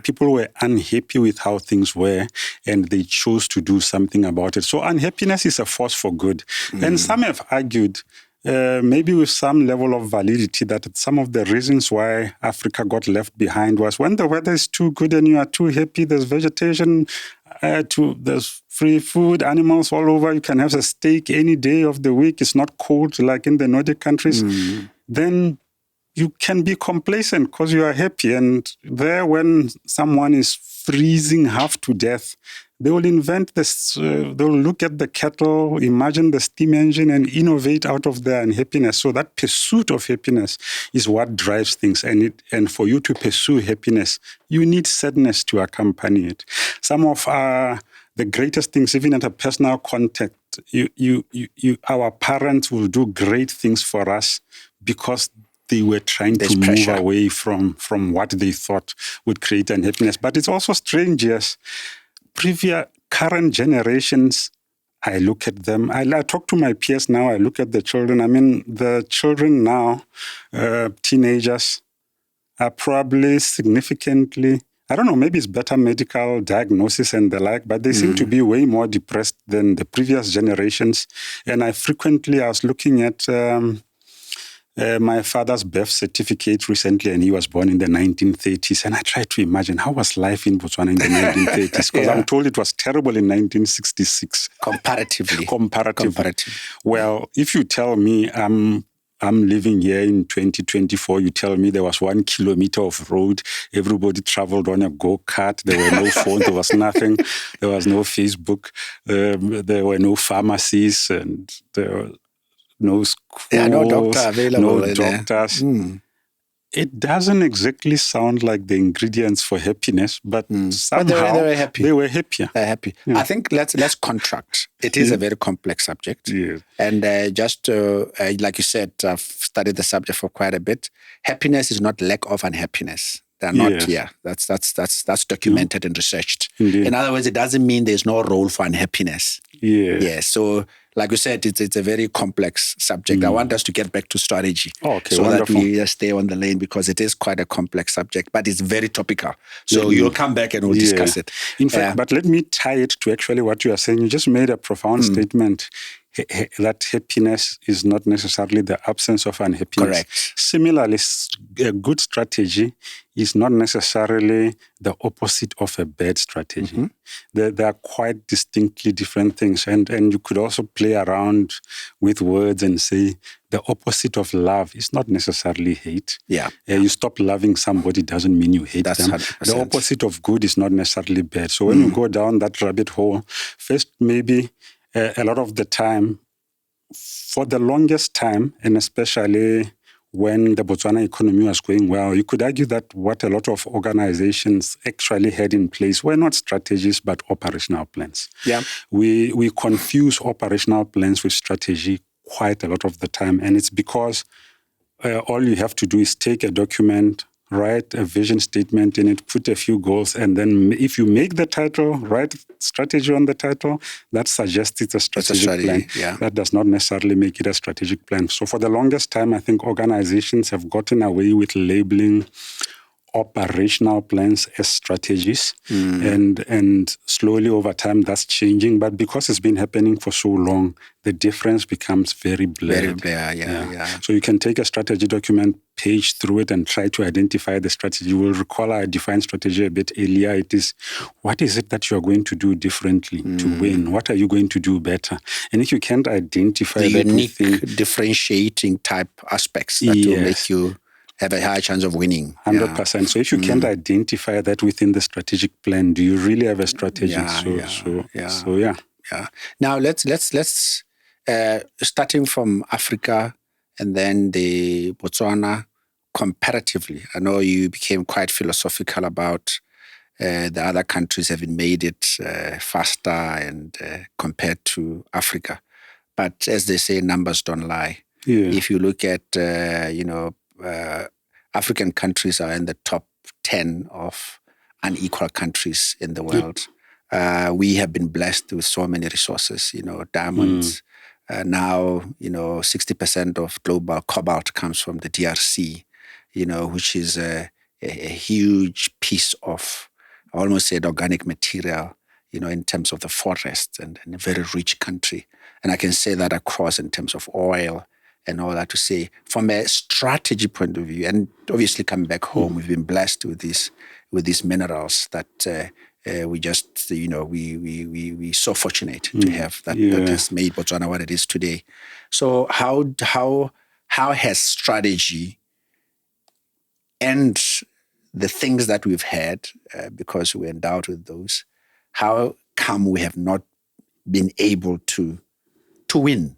[SPEAKER 1] People were unhappy with how things were, and they chose to do something about it. So unhappiness is a force for good. And some have argued, maybe with some level of validity, that some of the reasons why Africa got left behind was when the weather is too good and you are too happy, there's vegetation, there's free food, animals all over. You can have a steak any day of the week. It's not cold like in the Nordic countries. Then you can be complacent because you are happy. And there, when someone is freezing half to death, they will invent this, they'll look at the kettle, imagine the steam engine, and innovate out of their unhappiness. So that pursuit of happiness is what drives things. And for you to pursue happiness, you need sadness to accompany it. Some of the greatest things, even at a personal context, our parents will do great things for us because they were trying to move away from what they thought would create unhappiness. But it's also strange, yes. Current generations, I look at them. I talk to my peers now. I look at the children. I mean, the children now, teenagers, are probably significantly, I don't know, maybe it's better medical diagnosis and the like, but they seem to be way more depressed than the previous generations. And I was looking at my father's birth certificate recently, and he was born in the 1930s. And I tried to imagine, how was life in Botswana in the 1930s? Because I'm told it was terrible in 1966.
[SPEAKER 2] Comparatively.
[SPEAKER 1] Well, if you tell me I'm living here in 2024, you tell me there was 1 kilometer of road, everybody traveled on a go-kart, there were no phones, there was nothing, there was no Facebook, there were no pharmacies, and there were no schools,
[SPEAKER 2] no doctor available,
[SPEAKER 1] no doctors. It doesn't exactly sound like the ingredients for happiness, but somehow
[SPEAKER 2] they were happy.
[SPEAKER 1] They were happier.
[SPEAKER 2] They're happy. Yeah. I think let's contract. It is a very complex subject.
[SPEAKER 1] Yeah.
[SPEAKER 2] And just like you said, I've studied the subject for quite a bit. Happiness is not lack of unhappiness. They're not here. That's documented and researched.
[SPEAKER 1] Indeed.
[SPEAKER 2] In other words, it doesn't mean there's no role for unhappiness.
[SPEAKER 1] Yeah.
[SPEAKER 2] So, like you said, it's a very complex subject. I want us to get back to strategy.
[SPEAKER 1] Okay,
[SPEAKER 2] so
[SPEAKER 1] wonderful.
[SPEAKER 2] that we stay on the lane, because it is quite a complex subject, but it's very topical. So you'll come back and we'll discuss it.
[SPEAKER 1] In fact, but let me tie it to actually what you are saying. You just made a profound statement that happiness is not necessarily the absence of unhappiness.
[SPEAKER 2] Correct.
[SPEAKER 1] Similarly, a good strategy is not necessarily the opposite of a bad strategy. They are quite distinctly different things. And you could also play around with words and say the opposite of love is not necessarily hate. You stop loving somebody doesn't mean you hate them.
[SPEAKER 2] 100%.
[SPEAKER 1] The opposite of good is not necessarily bad. So when you go down that rabbit hole, first maybe a lot of the time, for the longest time, and especially when the Botswana economy was going well, you could argue that what a lot of organizations actually had in place were not strategies, but operational plans. We confuse operational plans with strategy quite a lot of the time. And it's because all you have to do is take a document, write a vision statement in it, put a few goals, and then if you make the title, write strategy on the title, that suggests it's a strategic plan. That does not necessarily make it a strategic plan. So for the longest time, I think organizations have gotten away with labeling operational plans as strategies. And slowly over time, that's changing. But because it's been happening for so long, the difference becomes very blurred. So you can take a strategy document, page through it, and try to identify the strategy. You will recall I defined strategy a bit earlier. It is, what is it that you are going to do differently to win? What are you going to do better? And if you can't identify
[SPEAKER 2] the
[SPEAKER 1] that
[SPEAKER 2] unique differentiating type aspects that will make you have a higher chance of winning.
[SPEAKER 1] 100%. So if you can't identify that within the strategic plan, do you really have a strategy?
[SPEAKER 2] Now let's starting from Africa and then the Botswana comparatively. I know you became quite philosophical about the other countries having made it faster and compared to Africa. But as they say, numbers don't lie. If you look at African countries are in the top 10 of unequal countries in the world. We have been blessed with so many resources, diamonds. Now, 60% of global cobalt comes from the DRC, which is a a huge piece of, I almost said, organic material, in terms of the forests and a very rich country. And I can say that across in terms of oil and all that, to say from a strategy point of view, and obviously coming back home, we've been blessed with these minerals that we just, we so fortunate to have that has made Botswana what it is today. So how has strategy and the things that we've had, because we're endowed with those, how come we have not been able to win?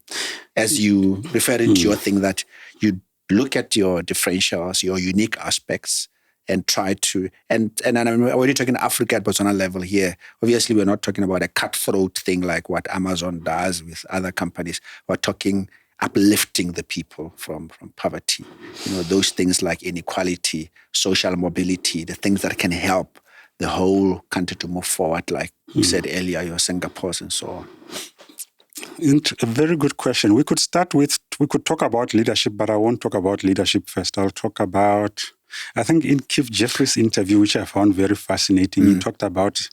[SPEAKER 2] As you referring to your thing, that you look at your differentials, your unique aspects, and try to, and I'm already talking Africa at Botswana level here. Obviously, we're not talking about a cutthroat thing like what Amazon does with other companies. We're talking uplifting the people from poverty. Those things like inequality, social mobility, the things that can help the whole country to move forward, like you said earlier, your Singapores and so on.
[SPEAKER 1] A very good question. We could talk about leadership, but I won't talk about leadership first. I'll talk about, I think in Keith Jeffries' interview, which I found very fascinating, he talked about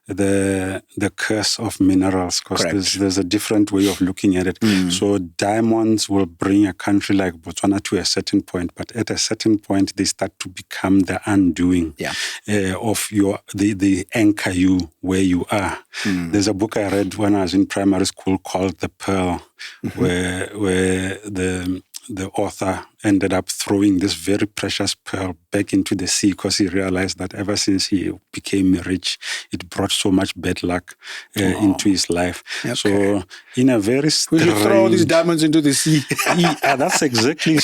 [SPEAKER 1] the curse of minerals, because there's a different way of looking at it. So diamonds will bring a country like Botswana to a certain point, but at a certain point they start to become the undoing of the anchor you where you are. There's a book I read when I was in primary school called The Pearl, where the author ended up throwing this very precious pearl back into the sea because he realized that ever since he became rich, it brought so much bad luck into his life. Okay. So in a very strange...
[SPEAKER 2] We should throw all these diamonds into the sea.
[SPEAKER 1] That's exactly... You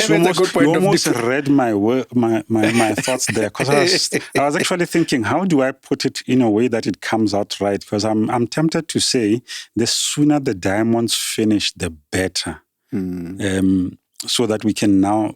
[SPEAKER 1] almost read my thoughts there, because I was actually thinking, how do I put it in a way that it comes out right? Because I'm tempted to say, the sooner the diamonds finish, the better. So that we can now,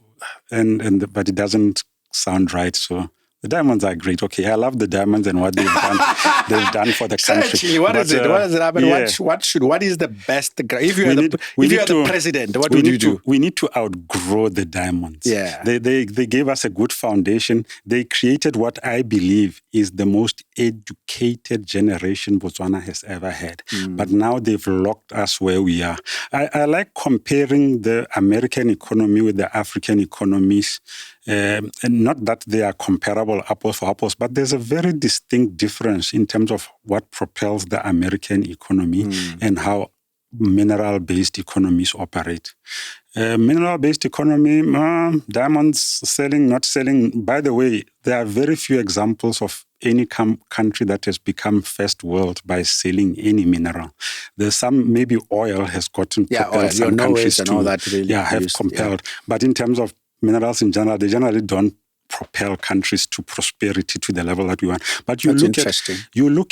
[SPEAKER 1] but it doesn't sound right. So the diamonds are great. Okay, I love the diamonds and what they've done for the country.
[SPEAKER 2] Actually, what is it? What is it? I mean, what is the best? If you are the president, what would you do?
[SPEAKER 1] We need to outgrow the diamonds.
[SPEAKER 2] Yeah.
[SPEAKER 1] They gave us a good foundation. They created what I believe is the most educated generation Botswana has ever had. But now they've locked us where we are. I like comparing the American economy with the African economies. And not that they are comparable apples for apples, but there's a very distinct difference in terms of what propels the American economy and how mineral-based economies operate. Mineral-based economy, diamonds selling, not selling. By the way, there are very few examples of any country that has become first world by selling any mineral. There's some, maybe oil has gotten propelled some countries
[SPEAKER 2] and all that really
[SPEAKER 1] have compelled. But in terms of minerals in general, they generally don't propel countries to prosperity to the level that we want. But you look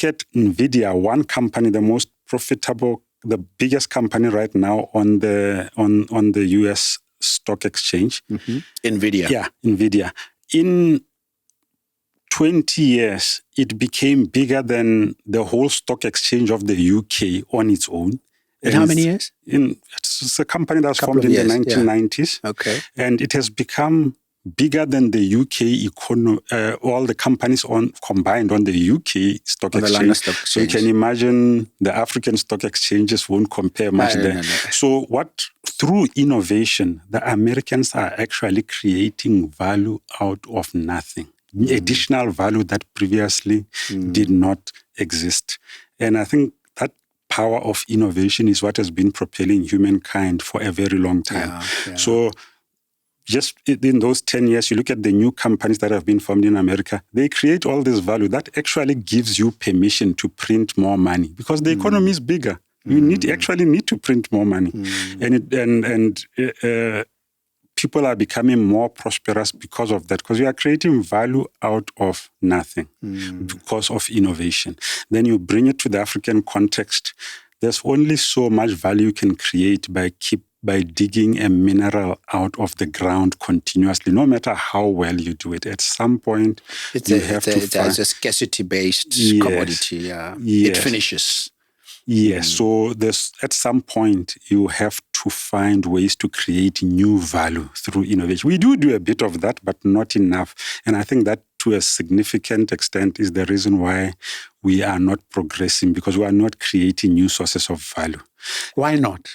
[SPEAKER 1] at NVIDIA, one company, the most profitable, the biggest company right now on the US stock exchange.
[SPEAKER 2] NVIDIA.
[SPEAKER 1] Yeah, NVIDIA. In 20 years, it became bigger than the whole stock exchange of the UK on its own.
[SPEAKER 2] In how many years?
[SPEAKER 1] It's a company that was formed in the 1990s.
[SPEAKER 2] Yeah. Okay.
[SPEAKER 1] And it has become bigger than the UK economy, all the companies combined on the UK stock exchange. So you can imagine the African stock exchanges won't compare much there. No. So through innovation, the Americans are actually creating value out of nothing. Additional value that previously did not exist. And I think power of innovation is what has been propelling humankind for a very long time. Yeah. So just in those 10 years, you look at the new companies that have been formed in America, they create all this value that actually gives you permission to print more money because the economy is bigger. You actually need to print more money. And people are becoming more prosperous because of that, because you are creating value out of nothing because of innovation. Then you bring it to the African context. There's only so much value you can create by digging a mineral out of the ground continuously, no matter how well you do it. At some point, it's
[SPEAKER 2] a scarcity-based commodity. Yeah. Yes. It finishes.
[SPEAKER 1] Yes, so at some point, you have to find ways to create new value through innovation. We do a bit of that, but not enough. And I think that to a significant extent is the reason why we are not progressing, because we are not creating new sources of value.
[SPEAKER 2] Why not?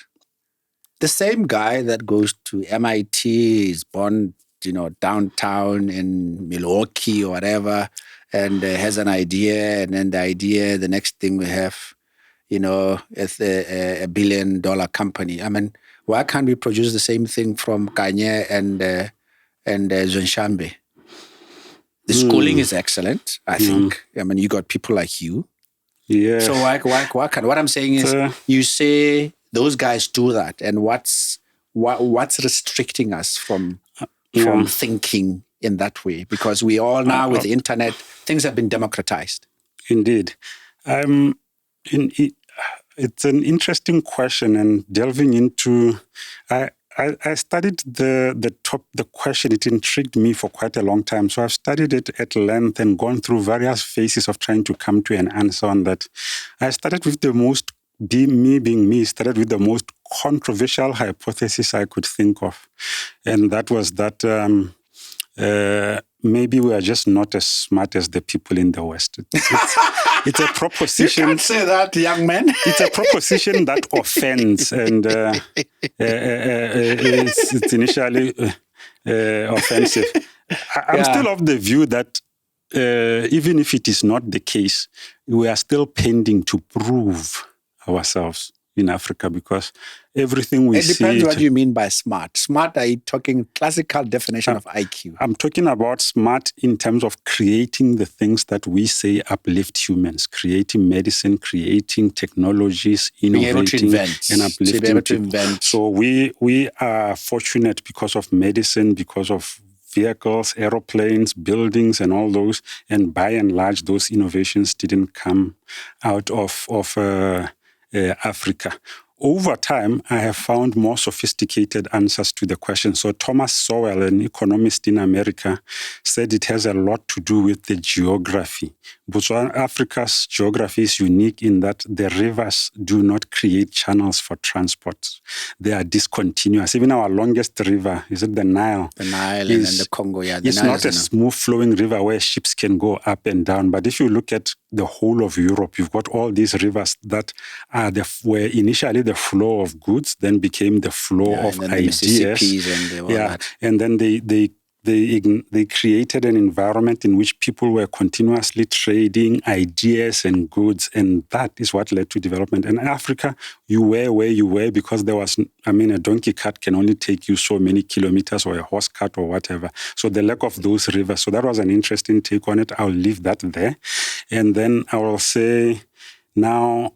[SPEAKER 2] The same guy that goes to MIT is born, downtown in Milwaukee or whatever, and has an idea, and then the next thing we have, is a $1 billion company. I mean, why can't we produce the same thing from Kanye and Zonshambe? The schooling is excellent, I think. I mean, you got people like you.
[SPEAKER 1] Yeah.
[SPEAKER 2] So why can't? What I'm saying is, you say those guys do that, and what's restricting us from thinking in that way? Because we all now with the internet, things have been democratized.
[SPEAKER 1] Indeed. It's an interesting question, and delving into, I studied the question. It intrigued me for quite a long time. So I've studied it at length and gone through various phases of trying to come to an answer on that. I started with started with the most controversial hypothesis I could think of. And that was that maybe we are just not as smart as the people in the West. It's a proposition.
[SPEAKER 2] You can't say that, young man.
[SPEAKER 1] It's a proposition that offends, and it's initially offensive. I'm still of the view that even if it is not the case, we are still pending to prove ourselves in Africa, because everything we see...
[SPEAKER 2] It depends what you mean by smart. Smart, are you talking classical definition of IQ?
[SPEAKER 1] I'm talking about smart in terms of creating the things that we say uplift humans, creating medicine, creating technologies, innovating and uplifting people. So we are fortunate because of medicine, because of vehicles, aeroplanes, buildings, and all those. And by and large, those innovations didn't come out of Africa. Over time, I have found more sophisticated answers to the question. So Thomas Sowell, an economist in America, said it has a lot to do with the geography. Botswana, Africa's geography is unique in that the rivers do not create channels for transport. They are discontinuous. Even our longest river, is it the Nile?
[SPEAKER 2] The Nile and the Congo, yeah.
[SPEAKER 1] It's not a smooth-flowing river where ships can go up and down. But if you look at the whole of Europe, you've got all these rivers that were initially the flow of goods, then became the flow of ideas. And then they created an environment in which people were continuously trading ideas and goods, and that is what led to development. And in Africa, you were where you were because there was, a donkey cart can only take you so many kilometers, or a horse cart or whatever. So the lack of those rivers. So that was an interesting take on it. I'll leave that there. And then I will say now,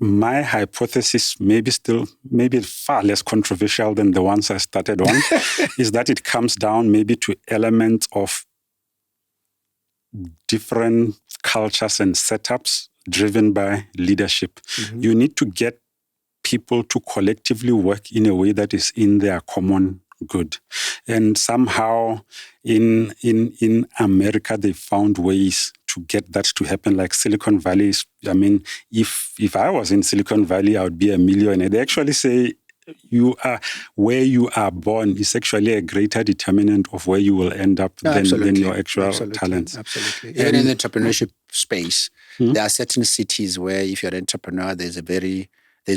[SPEAKER 1] my hypothesis, maybe far less controversial than the ones I started on, is that it comes down maybe to elements of different cultures and setups driven by leadership. Mm-hmm. You need to get people to collectively work in a way that is in their common good. And somehow in America, they found ways to get that to happen. Like Silicon Valley is, if I was in Silicon Valley, I would be a millionaire. They actually say where you are born is actually a greater determinant of where you will end up than your actual talents.
[SPEAKER 2] Absolutely. Even in the entrepreneurship space, there are certain cities where if you're an entrepreneur, there's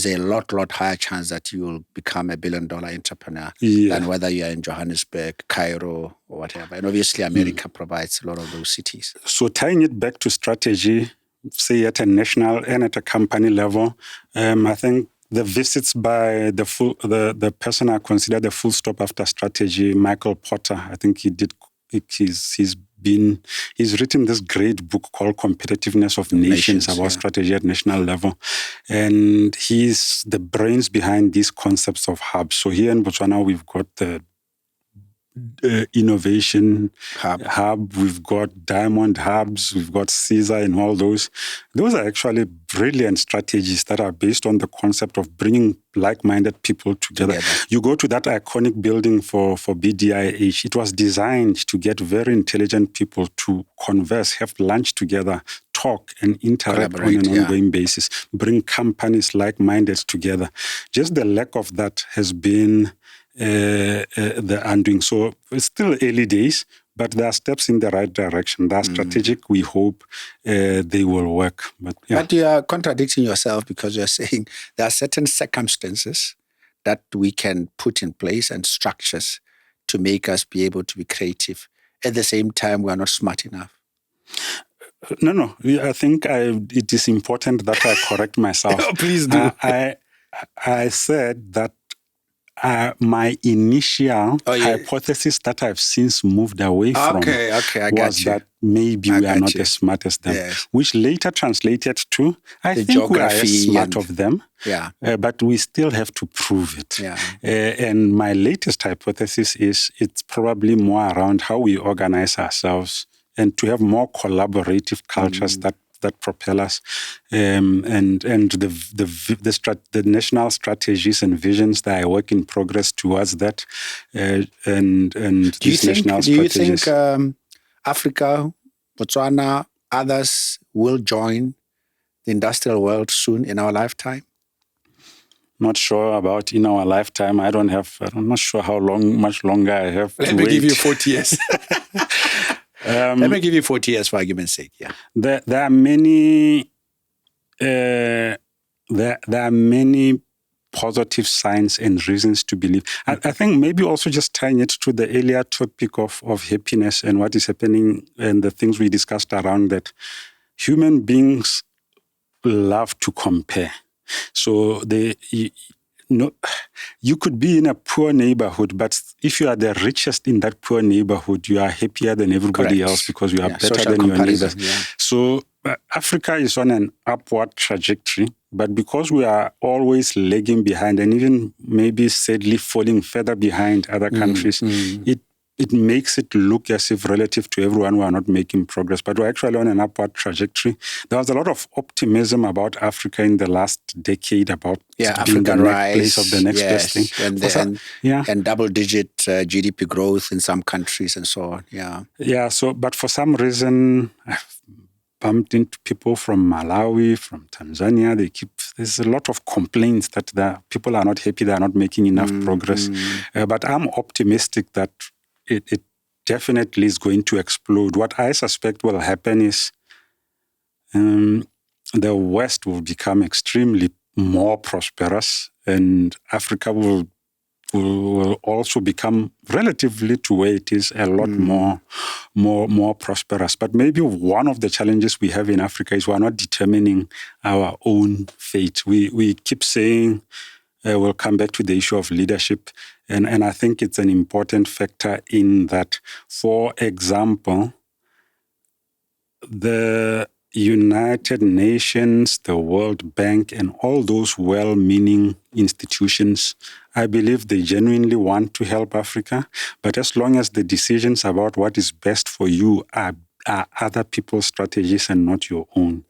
[SPEAKER 2] a lot higher chance that you will become a $1 billion entrepreneur than whether you are in Johannesburg, Cairo, or whatever. And obviously, America provides a lot of those cities.
[SPEAKER 1] So tying it back to strategy, say at a national and at a company level, I think the visits by the person I consider the full stop after strategy, Michael Porter, I think he's written this great book called Competitiveness of Nations about strategy at national level. And he's the brains behind these concepts of hubs. So here in Botswana, we've got the innovation hub, we've got diamond hubs, we've got Caesar and all those. Those are actually brilliant strategies that are based on the concept of bringing like-minded people together. You go to that iconic building for BDIH. It was designed to get very intelligent people to converse, have lunch together, talk and interact on an ongoing basis, bring companies like-minded together. Just the lack of that has been the undoing. So it's still early days, But there are steps in the right direction. They are strategic. We hope they will work. But
[SPEAKER 2] you are contradicting yourself because you're saying there are certain circumstances that we can put in place and structures to make us be able to be creative. At the same time, we are not smart enough.
[SPEAKER 1] No. I think it is important that I correct myself.
[SPEAKER 2] Please do.
[SPEAKER 1] I said that my initial hypothesis that I've since moved away from was that maybe we are not as smart as them, which later translated to, I think we are as smart of them, but we still have to prove it. And my latest hypothesis is it's probably more around how we organize ourselves and to have more collaborative cultures that propel us, and the national strategies and visions that are work in progress towards that, and these national strategies.
[SPEAKER 2] Do you think Africa, Botswana, others will join the industrial world soon in our lifetime?
[SPEAKER 1] Not sure about in our lifetime. I'm not sure how much longer I have to wait.
[SPEAKER 2] Let me give you 40 years. Let me give you 40 years for argument's sake. Yeah,
[SPEAKER 1] there are many. There are many positive signs and reasons to believe. I think maybe also just tying it to the earlier topic of happiness and what is happening and the things we discussed around that. Human beings love to compare. So you could be in a poor neighborhood, but if you are the richest in that poor neighborhood, you are happier than everybody else because you are better than your neighbors. So Africa is on an upward trajectory, but because we are always lagging behind and even maybe sadly falling further behind other countries, it makes it look as if relative to everyone we are not making progress, but we're actually on an upward trajectory. There was a lot of optimism about Africa in the last decade about being the next place of the next best thing.
[SPEAKER 2] And double-digit GDP growth in some countries and so on.
[SPEAKER 1] But for some reason, I've bumped into people from Malawi, from Tanzania. There's a lot of complaints that people are not happy, they are not making enough progress. But I'm optimistic that it definitely is going to explode. What I suspect will happen is the West will become extremely more prosperous, and Africa will also become, relatively to where it is, a lot more prosperous. But maybe one of the challenges we have in Africa is we are not determining our own fate. We keep saying, we'll come back to the issue of leadership. And I think it's an important factor in that. For example, the United Nations, the World Bank, and all those well-meaning institutions, I believe they genuinely want to help Africa. But as long as the decisions about what is best for you are other people's strategies and not your own,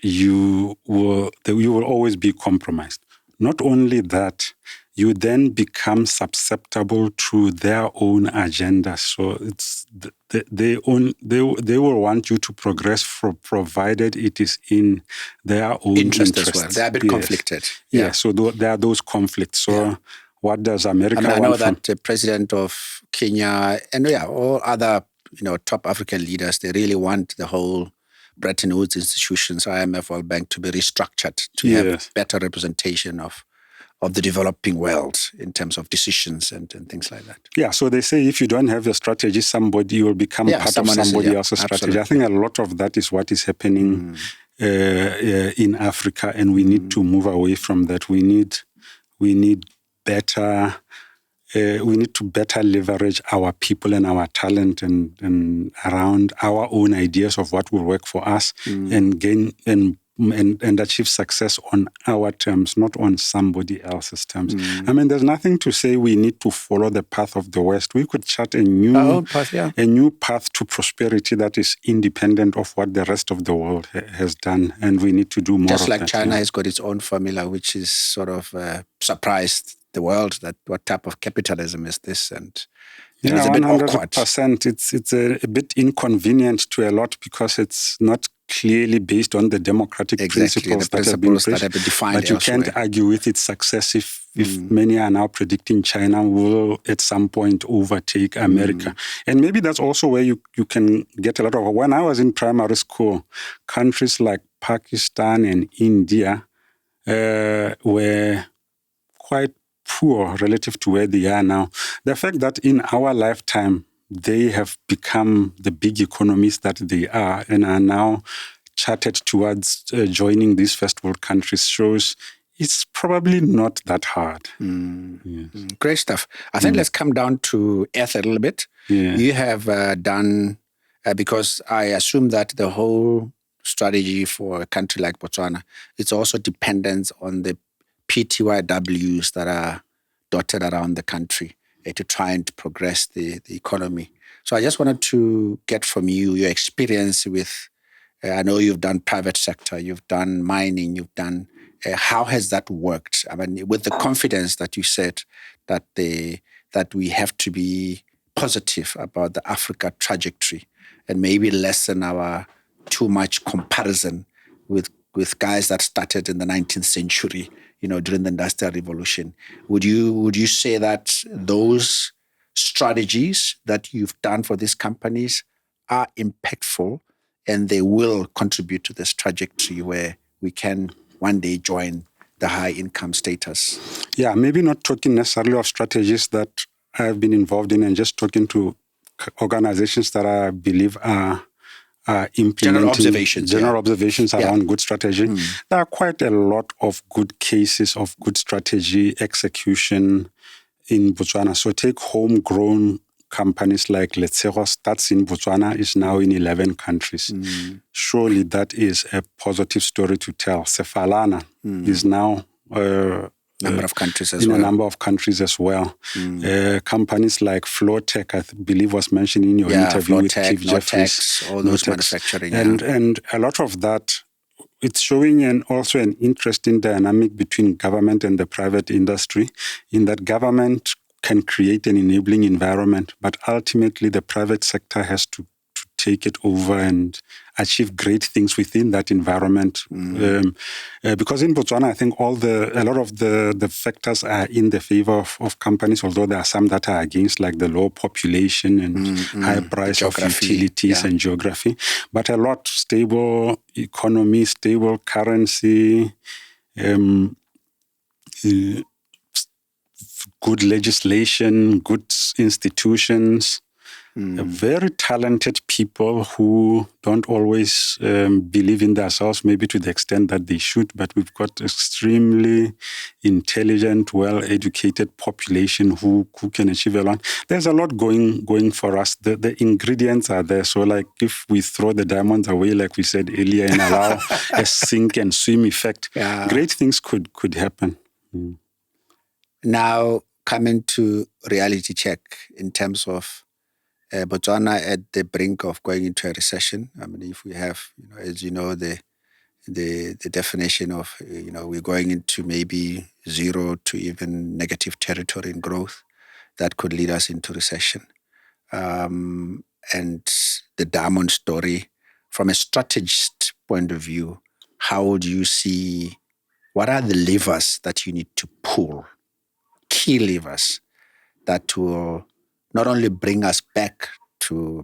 [SPEAKER 1] you will always be compromised. Not only that, you then become susceptible to their own agenda. So they will want you to progress provided it is in their own interest
[SPEAKER 2] as well. They're a bit conflicted.
[SPEAKER 1] So there are those conflicts. So what does America want?
[SPEAKER 2] I know that the president of Kenya and all other top African leaders, they really want the whole Bretton Woods institutions, IMF, World Bank, to be restructured to have better representation of the developing world in terms of decisions and things like that.
[SPEAKER 1] Yeah, so they say if you don't have a strategy, somebody will become part of somebody else's strategy. I think a lot of that is what is happening in Africa, and we need to move away from that. We need better. We need to better leverage our people and our talent and around our own ideas of what will work for us and gain and achieve success on our terms, not on somebody else's terms. I mean, there's nothing to say we need to follow the path of the West. We could chart a new path to prosperity that is independent of what the rest of the world has done, and we need to do more.
[SPEAKER 2] Just like China has got its own formula, which is sort of surprised the world that what type of capitalism is this, and it's a bit awkward.
[SPEAKER 1] 100%. It's a bit inconvenient to a lot because it's not clearly based on the democratic principles,
[SPEAKER 2] that have been defined.
[SPEAKER 1] But you can't argue with its success if many are now predicting China will at some point overtake America. And maybe that's also where you can get a lot of... When I was in primary school, countries like Pakistan and India were quite poor relative to where they are now. The fact that in our lifetime, they have become the big economies that they are and are now charted towards joining these first world countries shows it's probably not that hard.
[SPEAKER 2] Yes. Great stuff. I think let's come down to earth a little bit.
[SPEAKER 1] Yeah.
[SPEAKER 2] You have done, because I assume that the whole strategy for a country like Botswana, it's also dependent on the PTYWs that are dotted around the country to try and progress the economy. So I just wanted to get from you your experience with, I know you've done private sector, you've done mining, you've done, how has that worked? I mean, with the confidence that you said that that we have to be positive about the Africa trajectory and maybe lessen our too much comparison with guys that started in the 19th century, during the Industrial Revolution. Would you say that those strategies that you've done for these companies are impactful and they will contribute to this trajectory where we can one day join the high income status?
[SPEAKER 1] Yeah, maybe not talking necessarily of strategies that I've been involved in and just talking to organizations that I believe are implementing general observations around good strategy. There are quite a lot of good cases of good strategy execution in Botswana. So take homegrown companies like Letshego, that's in Botswana, is now in 11 countries. Surely that is a positive story to tell. Sefalana is now
[SPEAKER 2] number of countries
[SPEAKER 1] in a number of countries as well. Companies like Flowtech, I believe was mentioned in your interview with Chief Jeffries.
[SPEAKER 2] All those manufacturing.
[SPEAKER 1] And a lot of that, it's showing also an interesting dynamic between government and the private industry, in that government can create an enabling environment, but ultimately the private sector has to take it over and achieve great things within that environment. Because in Botswana, I think a lot of the factors are in the favor of companies, although there are some that are against, like the low population and high price of utilities and geography. But a lot stable economy, stable currency, good legislation, good institutions, very talented people who don't always believe in themselves, maybe to the extent that they should, but we've got extremely intelligent, well-educated population who can achieve a lot. There's a lot going for us. The ingredients are there. So like if we throw the diamonds away, like we said earlier, and allow a sink and swim effect, great things could happen.
[SPEAKER 2] Now, coming to reality check in terms of Botswana at the brink of going into a recession. I mean, if we have, as you know, the definition of, we're going into maybe zero to even negative territory in growth, that could lead us into recession. And the diamond story, from a strategist point of view, how would you see, what are the levers that you need to pull, key levers that will not only bring us back to,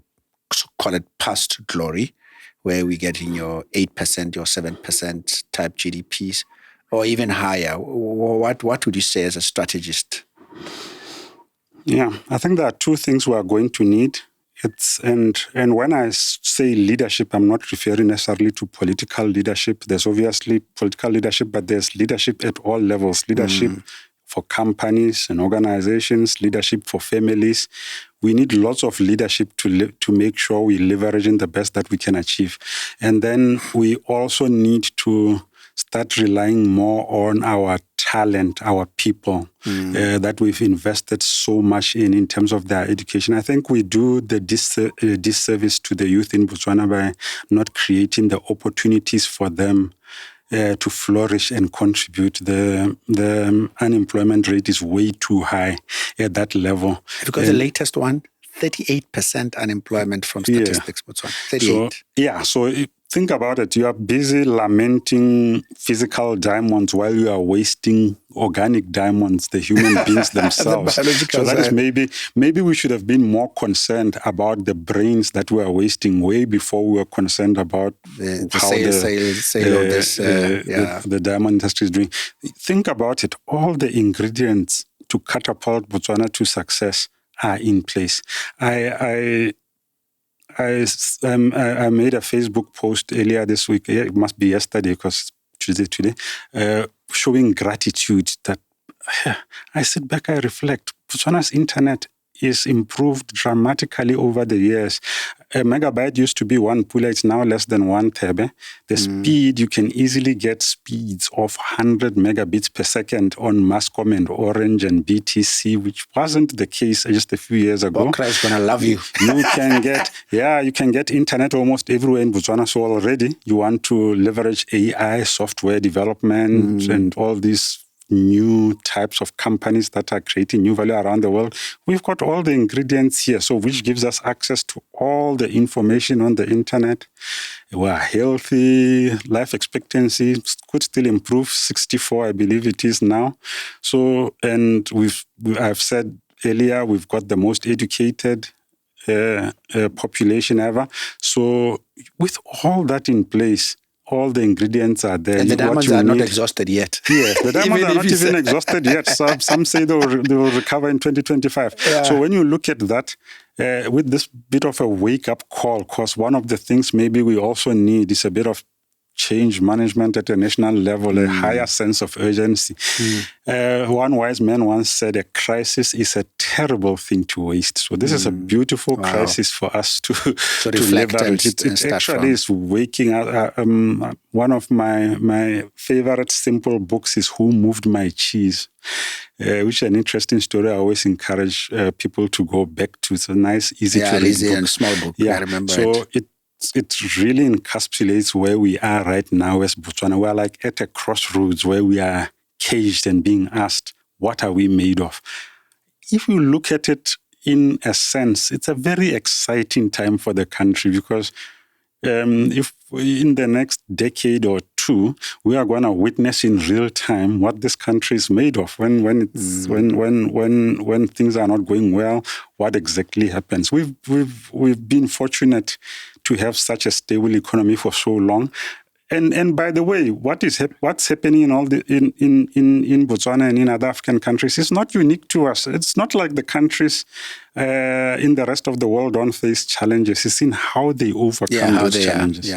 [SPEAKER 2] call it past glory, where we get in your 8%, your 7% type GDPs, or even higher? What would you say as a strategist?
[SPEAKER 1] Yeah, I think there are two things we are going to need. And when I say leadership, I'm not referring necessarily to political leadership. There's obviously political leadership, but there's leadership at all levels. Leadership for companies and organizations, leadership for families. We need lots of leadership to make sure we're leveraging the best that we can achieve. And then we also need to start relying more on our talent, our people that we've invested so much in terms of their education. I think we do the disservice to the youth in Botswana by not creating the opportunities for them to flourish and contribute. The unemployment rate is way too high at that level.
[SPEAKER 2] Because the latest one, 38% unemployment from statistics, Botswana. 38.
[SPEAKER 1] So think about it. You are busy lamenting physical diamonds while you are wasting organic diamonds, the human beings themselves. So that is maybe we should have been more concerned about the brains that we are wasting way before we were concerned about
[SPEAKER 2] the sale of this.
[SPEAKER 1] The diamond industry is doing. Think about it. All the ingredients to catapult Botswana to success are in place. I made a Facebook post earlier this week. It must be yesterday because Tuesday today, showing gratitude that I sit back, I reflect. Botswana's internet is improved dramatically over the years. A megabyte used to be 1 pula, it's now less than 1 tebe. The speed, you can easily get speeds of 100 megabits per second on Mascom and Orange and BTC, which wasn't the case just a few years ago.
[SPEAKER 2] Bokra is going to love you.
[SPEAKER 1] You can get internet almost everywhere in Botswana. So already you want to leverage AI, software development, and all these new types of companies that are creating new value around the world. We've got all the ingredients here, so which gives us access to all the information on the internet. We're healthy, life expectancy could still improve, 64, I believe it is now. So, and I've said earlier, we've got the most educated population ever. So with all that in place, all the ingredients are there.
[SPEAKER 2] And the diamonds are not exhausted yet.
[SPEAKER 1] Yes, the diamonds are not even exhausted yet. Some say they will recover in 2025.
[SPEAKER 2] Yeah.
[SPEAKER 1] So when you look at that, with this bit of a wake-up call, because one of the things maybe we also need is a bit of change management at a national level, a higher sense of urgency. One wise man once said, a crisis is a terrible thing to waste. So this is a beautiful crisis for us to leverage. It actually is waking up. One of my favorite simple books is Who Moved My Cheese? Which is an interesting story. I always encourage people to go back to. It's a nice, easy to read book.
[SPEAKER 2] And small book. Yeah, I remember
[SPEAKER 1] it really encapsulates where we are right now as Botswana. We're like at a crossroads where we are caged and being asked, what are we made of? If you look at it in a sense, it's a very exciting time for the country because if in the next decade or two, we are going to witness in real time what this country is made of. When things are not going well, what exactly happens? We've been fortunate to have such a stable economy for so long. And by the way, what's happening in in Botswana and in other African countries is not unique to us. It's not like the countries in the rest of the world don't face challenges. It's in how they overcome those challenges.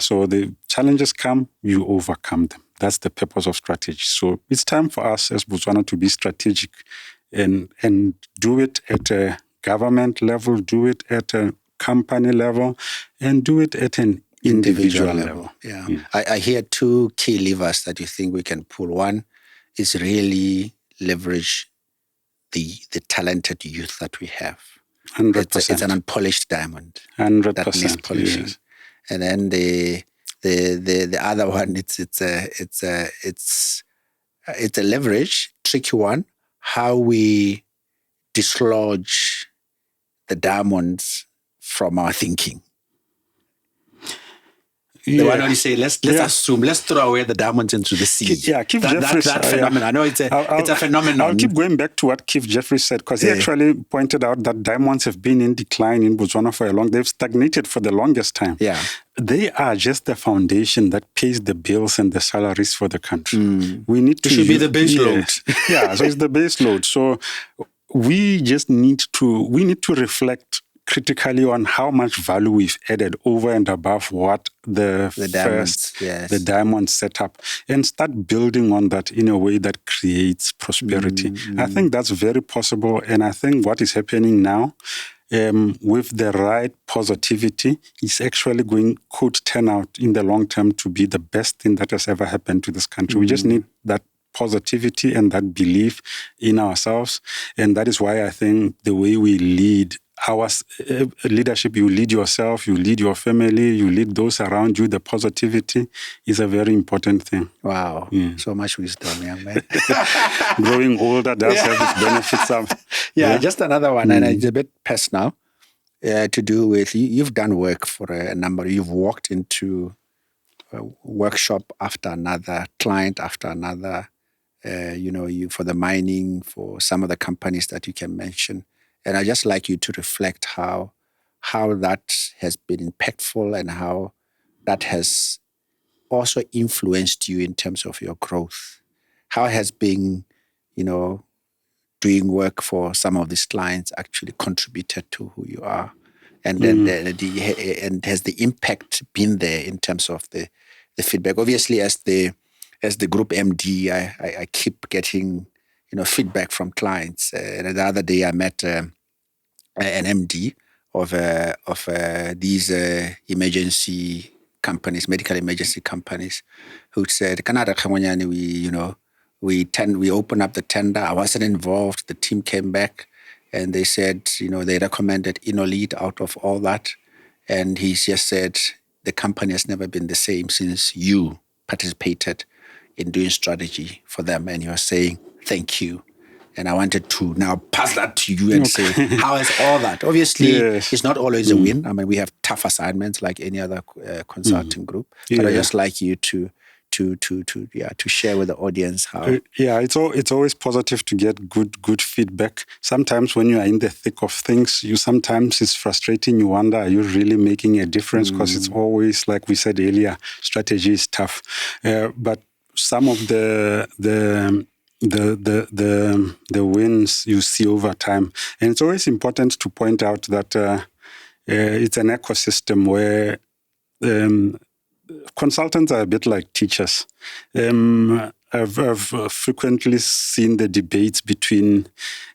[SPEAKER 1] So the challenges come, you overcome them. That's the purpose of strategy. So it's time for us as Botswana to be strategic and do it at a government level, do it at a company level, and do it at an individual level.
[SPEAKER 2] Yeah. I hear two key levers that you think we can pull. One is really leverage the talented youth that we have.
[SPEAKER 1] 100%.
[SPEAKER 2] It's an unpolished diamond.
[SPEAKER 1] 100%.
[SPEAKER 2] That needs polishing. Yes. And then the other one, it's a leverage, tricky one, how we dislodge the diamonds from our thinking. The one only say, let's assume, let's throw away the diamonds into the sea.
[SPEAKER 1] Keith Jeffries.
[SPEAKER 2] That phenomenon. I know it's a phenomenon.
[SPEAKER 1] I'll keep going back to what Keith Jeffries said, because he actually pointed out that diamonds have been in decline in Botswana for they've stagnated for the longest time.
[SPEAKER 2] Yeah.
[SPEAKER 1] They are just the foundation that pays the bills and the salaries for the country. We need to...
[SPEAKER 2] It should be the base load.
[SPEAKER 1] So it's the base load. So we just need to reflect critically on how much value we've added over and above what the diamond set up, and start building on that in a way that creates prosperity. I think that's very possible, and I think what is happening now with the right positivity is actually could turn out in the long term to be the best thing that has ever happened to this country. We just need that positivity and that belief in ourselves. And that is why I think the way we lead leadership, you lead yourself, you lead your family, you lead those around you. The positivity is a very important thing.
[SPEAKER 2] Wow. So much wisdom, young man.
[SPEAKER 1] Growing older does have its benefits.
[SPEAKER 2] Just another one, and it's a bit personal to do with, you've done work for a number, you've walked into a workshop after another, client after another, you for the mining, for some of the companies that you can mention. And I just like you to reflect how that has been impactful and how that has also influenced you in terms of your growth. How has been, doing work for some of these clients actually contributed to who you are? And then and has the impact been there in terms of the feedback? Obviously, as the group MD, I keep getting feedback from clients. The other day, I met an MD of these emergency companies, medical emergency companies, who said, "Canada, we opened up the tender. I wasn't involved. The team came back, and they said, they recommended Innolead out of all that." And he just said, the company has never been the same since you participated in doing strategy for them. And you're saying, thank you. And I wanted to now pass that to you and say, how is all that? Obviously, it's not always a win. I mean, we have tough assignments like any other consulting group. But I just like you to share with the audience how.
[SPEAKER 1] It's always positive to get good feedback. Sometimes when you are in the thick of things, sometimes it's frustrating. You wonder, are you really making a difference? Because it's always, like we said earlier, strategy is tough. But some of the wins you see over time, and it's always important to point out that it's an ecosystem where consultants are a bit like teachers. I've frequently seen the debates between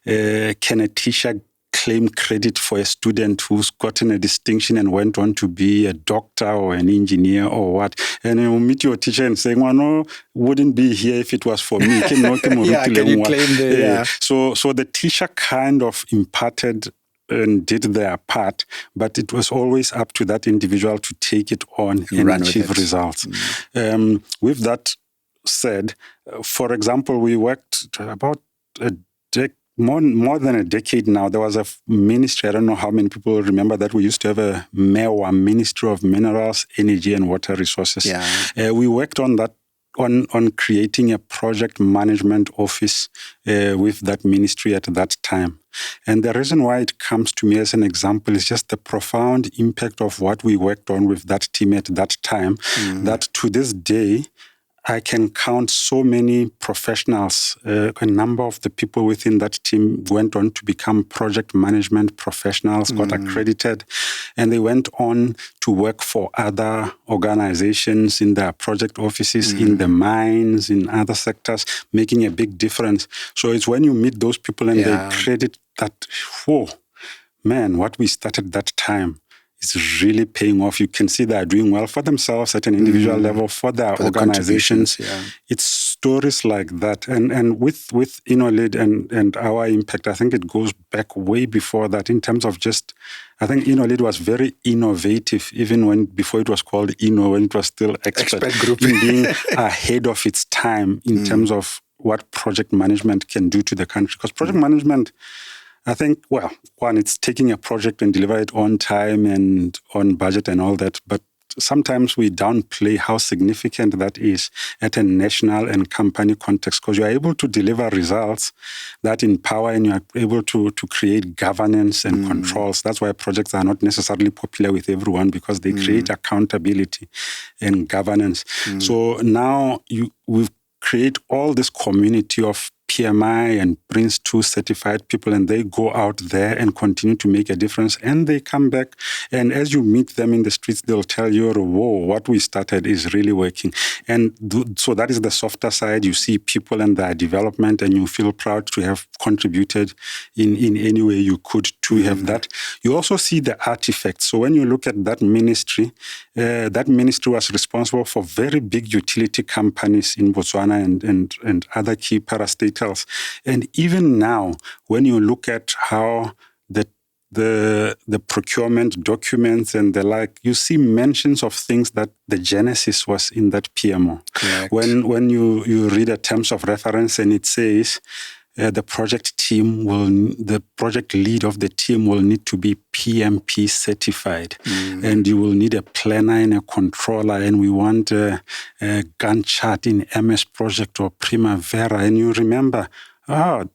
[SPEAKER 1] can a teacher claim credit for a student who's gotten a distinction and went on to be a doctor or an engineer or what. And you meet your teacher and saying, well, no, wouldn't be here if it was for me.
[SPEAKER 2] Can you claim
[SPEAKER 1] So the teacher kind of imparted and did their part, but it was always up to that individual to take it on and achieve results. With that said, for example, we worked about more than a decade now. There was a ministry, I don't know how many people remember that. We used to have a MEWA, Ministry of Minerals, Energy and Water Resources. We worked on that, on creating a project management office with that ministry at that time. And the reason why it comes to me as an example is just the profound impact of what we worked on with that team at that time, that to this day, I can count so many professionals. A number of the people within that team went on to become project management professionals, got accredited, and they went on to work for other organizations in their project offices, in the mines, in other sectors, making a big difference. So it's when you meet those people and they credit that, whoa, man, what we started that time is really paying off. You can see they're doing well for themselves at an individual level, for their organizations. It's stories like that. And with Innolead and our impact, I think it goes back way before that in terms of just, I think Innolead was very innovative, even before it was called Inno, when it was still expert group, in being ahead of its time in terms of what project management can do to the country. Because project management, I think, well, one, it's taking a project and deliver it on time and on budget and all that. But sometimes we downplay how significant that is at a national and company context, because you are able to deliver results that empower and you are able to create governance and controls. That's why projects are not necessarily popular with everyone, because they create accountability and governance. So now we create all this community of PMI and Prince2 certified people, and they go out there and continue to make a difference, and they come back. And as you meet them in the streets, they'll tell you, whoa, what we started is really working. And so that is the softer side. You see people and their development, and you feel proud to have contributed in any way you could to have that. You also see the artifacts. So when you look at that ministry was responsible for very big utility companies in Botswana and other key parastatals. And even now, when you look at how the procurement documents and the like, you see mentions of things that the genesis was in that PMO.
[SPEAKER 2] Correct.
[SPEAKER 1] When you read a terms of reference and it says the project lead of the team will need to be PMP certified, and you will need a planner and a controller, and we want a Gantt chart in MS Project or Primavera, and you remember.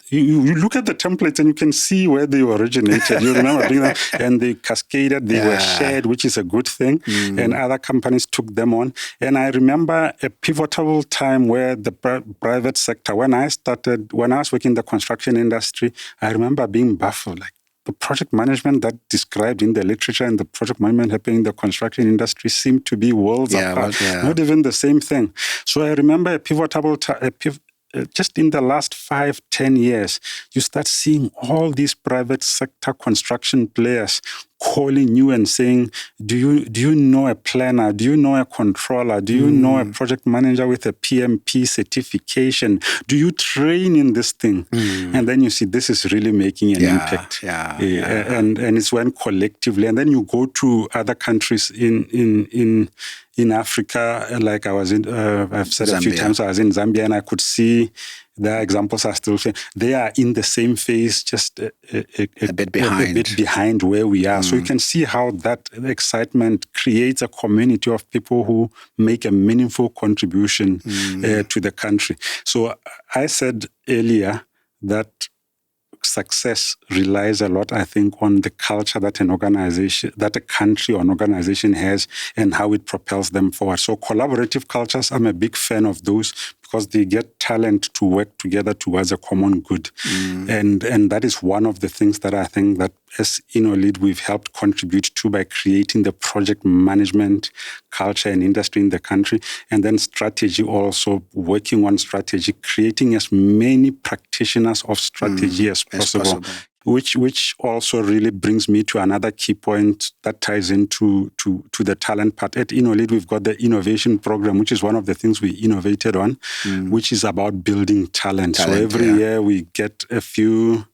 [SPEAKER 1] You look at the templates and you can see where they originated. You remember doing that, and they cascaded, they were shared, which is a good thing, and other companies took them on. And I remember a pivotal time where the private sector, when I was working in the construction industry, I remember being baffled, like, the project management that described in the literature and the project management happening in the construction industry seemed to be worlds apart, not even the same thing. So I remember a pivotal time, just in the last 5-10 years, you start seeing all these private sector construction players calling you and saying, do you know a planner? Do you know a controller? Do you know a project manager with a PMP certification? Do you train in this thing? And then you see this is really making an impact. And it's when collectively, and then you go to other countries in Africa, like I've said Zambia. A few times, I was in Zambia and I could see their examples are still, they are in the same phase, just a bit behind where we are. So you can see how that excitement creates a community of people who make a meaningful contribution to the country. So I said earlier that success relies a lot, I think, on the culture that a country or an organization has and how it propels them forward. So collaborative cultures, I'm a big fan of those because they get talent to work together towards a common good. And that is one of the things that I think that as Innolead we've helped contribute to by creating the project management culture and industry in the country. And then strategy, also working on strategy, creating as many practitioners of strategy as possible. Which also really brings me to another key point that ties into to the talent part. At Innolead, we've got the innovation program, which is one of the things we innovated on, which is about building talent. So every year we get a few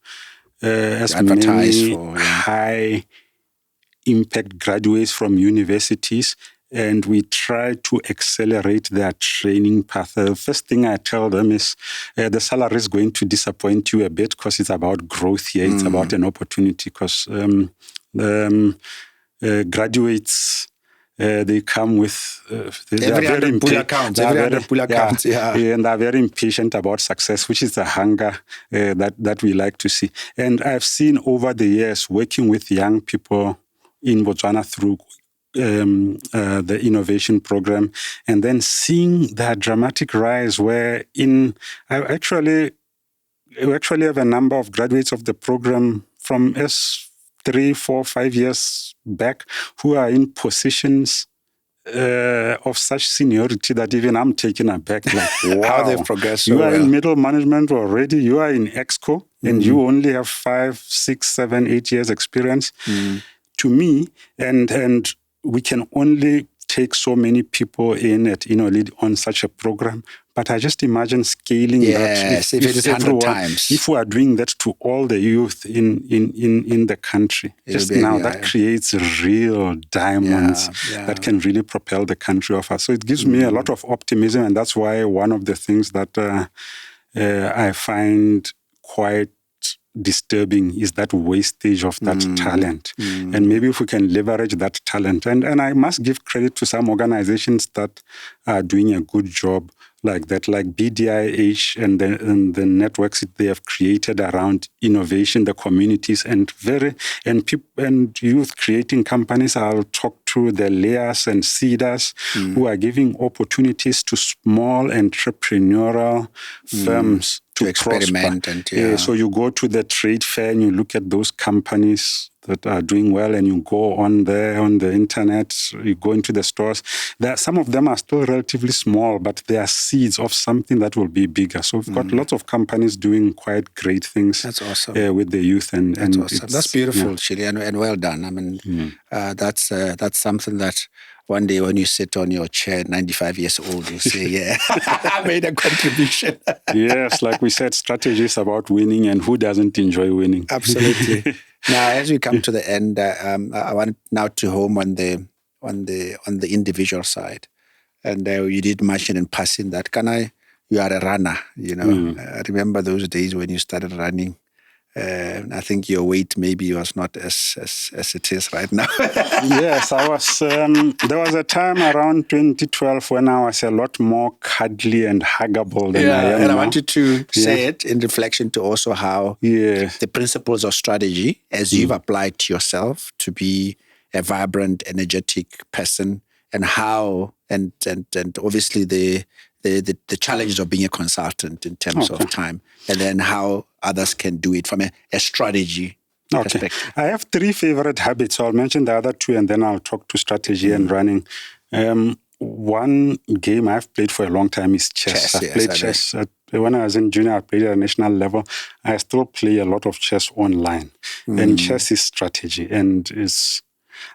[SPEAKER 1] high impact graduates from universities, and we try to accelerate their training path. The first thing I tell them is the salary is going to disappoint you a bit because it's about growth here. It's about an opportunity because graduates, they come with... they are very impatient. And they're very impatient about success, which is the hunger that we like to see. And I've seen over the years working with young people in Botswana through the innovation program, and then seeing that dramatic rise where we actually have a number of graduates of the program from 3, 4, 5 years back who are in positions of such seniority that even I'm taken aback. Like, wow,
[SPEAKER 2] how they've progressed.
[SPEAKER 1] You are in middle management already. You are in Exco, and you only have 5, 6, 7, 8 years experience. To me, and we can only take so many people in at Innolead on such a program. But I just imagine scaling that.
[SPEAKER 2] If it is 100 times.
[SPEAKER 1] If we are doing that to all the youth in the country, that creates real diamonds that can really propel the country of us. So it gives me a lot of optimism, and that's why one of the things that I find quite disturbing is that wastage of that talent. And maybe if we can leverage that talent, and I must give credit to some organizations that are doing a good job like that, like BDIH and the networks that they have created around innovation, the communities, and youth creating companies. I'll talk to the layers and seeders who are giving opportunities to small entrepreneurial firms to experiment. So you go to the trade fair and you look at those companies that are doing well, and you go on there on the internet, you go into the stores. Some of them are still relatively small, but they are seeds of something that will be bigger. So we've got lots of companies doing quite great things.
[SPEAKER 2] That's awesome.
[SPEAKER 1] With the youth.
[SPEAKER 2] That's awesome. That's beautiful, Chili, and well done. I mean, that's something that one day when you sit on your chair, 95 years old, you'll say, I made a contribution.
[SPEAKER 1] Yes, like we said, strategy is about winning, and who doesn't enjoy winning?
[SPEAKER 2] Absolutely. Now, as we come to the end, I want now to home on the individual side, and you did mention in passing that you are a runner. I remember those days when you started running. I think your weight maybe was not as it is right now.
[SPEAKER 1] Yes, I was. There was a time around 2012 when I was a lot more cuddly and huggable than I am
[SPEAKER 2] and
[SPEAKER 1] now.
[SPEAKER 2] I wanted to say it in reflection to also how the principles of strategy, as you've applied to yourself to be a vibrant, energetic person, and how and obviously the challenges of being a consultant in terms of time, and then how others can do it from a strategy perspective.
[SPEAKER 1] I have 3 favorite habits. So I'll mention the other 2 and then I'll talk to strategy and running. One game I've played for a long time is chess. I've played chess. When I was in junior, I played at a national level. I still play a lot of chess online. And chess is strategy, and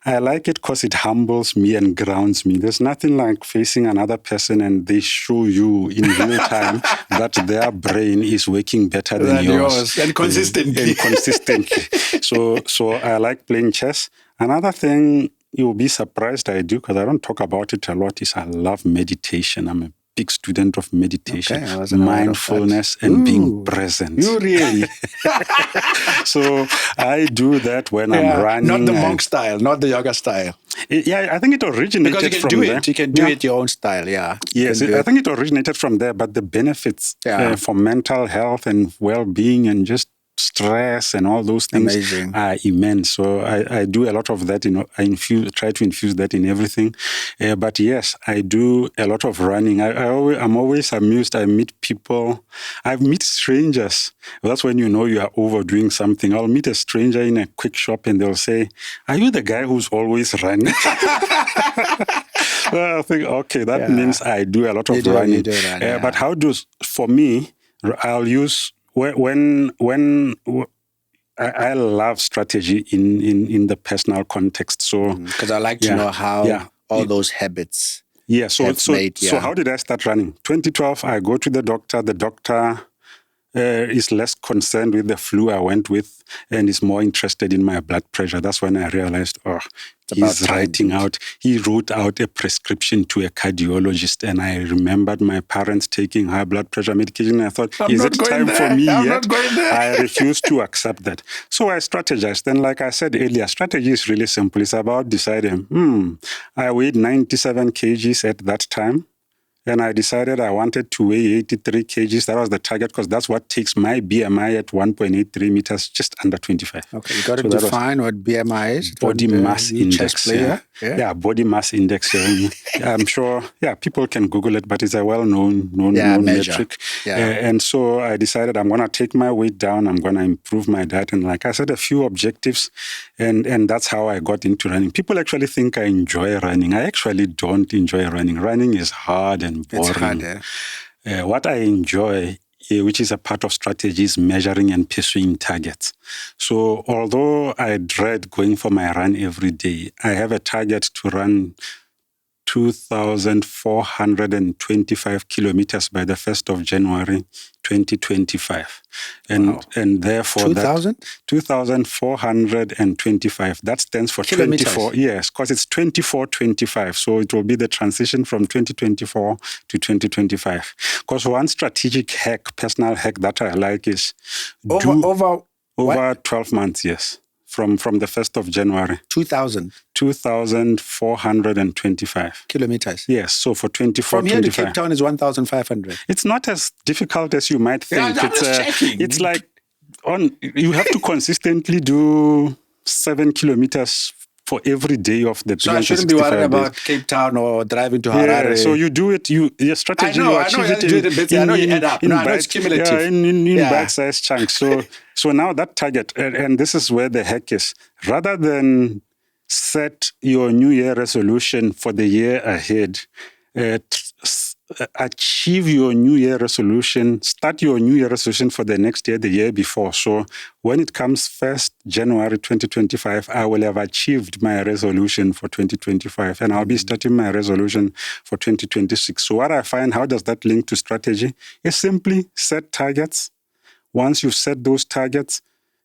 [SPEAKER 1] I like it because it humbles me and grounds me. There's nothing like facing another person and they show you in real time that their brain is working better than yours.
[SPEAKER 2] And consistently.
[SPEAKER 1] So I like playing chess. Another thing you'll be surprised I do, because I don't talk about it a lot, is I love meditation. I'm a big student of meditation, mindfulness, and being present.
[SPEAKER 2] You really?
[SPEAKER 1] So I do that when I'm running.
[SPEAKER 2] Not the monk style, not the yoga style.
[SPEAKER 1] I think it originated from there.
[SPEAKER 2] You can do it your own style,
[SPEAKER 1] Yes, I think it originated from there, but the benefits for mental health and well-being and just stress and all those things are immense. So I do a lot of that. I try to infuse that in everything. But yes, I do a lot of running. I'm always amused. I meet people. I meet strangers. That's when you know you are overdoing something. I'll meet a stranger in a quick shop and they'll say, "Are you the guy who's always running?" Well, I think, okay, that means I do a lot of running. But for me, I'll use... When I love strategy in the personal context, so
[SPEAKER 2] because I like to know how all those habits.
[SPEAKER 1] So how did I start running? 2012, I go to the doctor. The doctor is less concerned with the flu I went with and is more interested in my blood pressure. That's when I realized, he wrote out a prescription to a cardiologist, and I remembered my parents taking high blood pressure medication. I thought, is it time for me yet? I refused to accept that. So I strategized. And like I said earlier, strategy is really simple. It's about deciding, I weighed 97 kgs at that time. And I decided I wanted to weigh 83 kgs. That was the target because that's what takes my BMI at 1.83 meters, just under 25.
[SPEAKER 2] Okay, you got to define what BMI is.
[SPEAKER 1] Body mass index. Body mass index. I'm sure, people can Google it, but it's a well-known metric. And so I decided I'm going to take my weight down. I'm going to improve my diet. And like I said, a few objectives. And that's how I got into running. People actually think I enjoy running. I actually don't enjoy running. Running is hard and boring.
[SPEAKER 2] It's hard,
[SPEAKER 1] What I enjoy, which is a part of strategy, is measuring and pursuing targets. So although I dread going for my run every day, I have a target to run 2,425 kilometers by the 1st of January, 2025. And therefore... 2,425. That stands for
[SPEAKER 2] kilometers.
[SPEAKER 1] 24. Yes, because it's 24-25. So it will be the transition from 2024 to 2025. Because one strategic personal hack that I like is... Over 12 months, yes. From the 1st of January. 2,425
[SPEAKER 2] kilometers.
[SPEAKER 1] Yes, so for 24,
[SPEAKER 2] From here to Cape Town is 1,500.
[SPEAKER 1] It's not as difficult as you might think. It's like you have to consistently do 7 kilometers for every day of the 365
[SPEAKER 2] So I shouldn't be worried about Cape Town or driving to Harare.
[SPEAKER 1] So you do it, your strategy, you achieve it in bite-sized chunks. So now that target, and this is where the hack is, rather than set your New Year resolution for the year ahead, achieve your New Year resolution, start your New Year resolution for the next year, the year before. So when it comes 1st January 2025, I will have achieved my resolution for 2025 and I'll be starting my resolution for 2026. So what I find, how does that link to strategy? Is simply set targets. Once you've set those targets,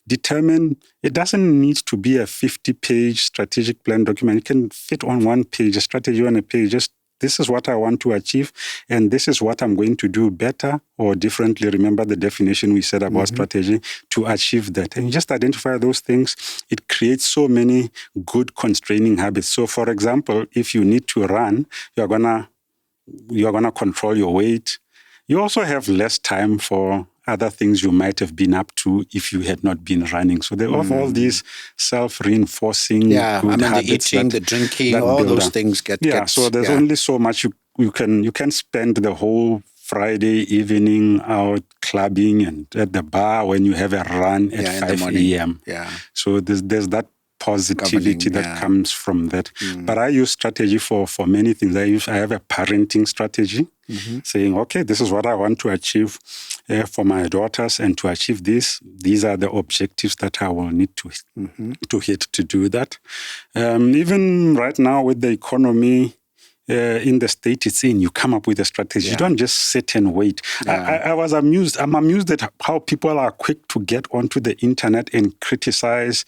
[SPEAKER 1] determine, it doesn't need to be a 50-page strategic plan document. It can fit on one page, a strategy on a page. Just this is what I want to achieve, and this is what I'm going to do better or differently. Remember the definition we said about strategy to achieve that. And you just identify those things. It creates so many good constraining habits. So, for example, if you need to run, you're gonna control your weight. You also have less time for other things you might have been up to if you had not been running. So they have all these self-reinforcing good habits.
[SPEAKER 2] The eating, the drinking, all those things get...
[SPEAKER 1] So there's only so much you can spend the whole Friday evening out clubbing and at the bar when you have a run at 5 a.m. So there's that positivity that comes from that. But I use strategy for many things. I have a parenting strategy, saying, okay, this is what I want to achieve for my daughters, and to achieve this, these are the objectives that I will need to hit to do that. Even right now with the economy in the state it's in, you come up with a strategy. You don't just sit and wait. I was amused. I'm amused at how people are quick to get onto the internet and criticize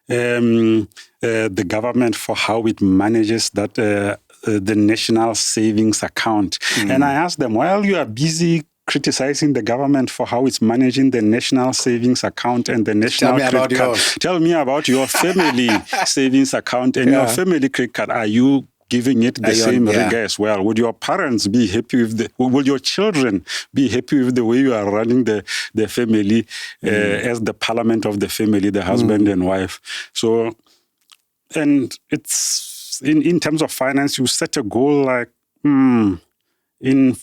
[SPEAKER 1] the government for how it manages that the national savings account. And I asked them, while you are busy criticizing the government for how it's managing the national savings account and the national credit card, tell me about your family savings account and your family credit card. Are you giving it the same rigor as well? Would your parents be happy with will your children be happy with the way you are running the family as the parliament of the family, the husband and wife? So, and it's in terms of finance, you set a goal like, in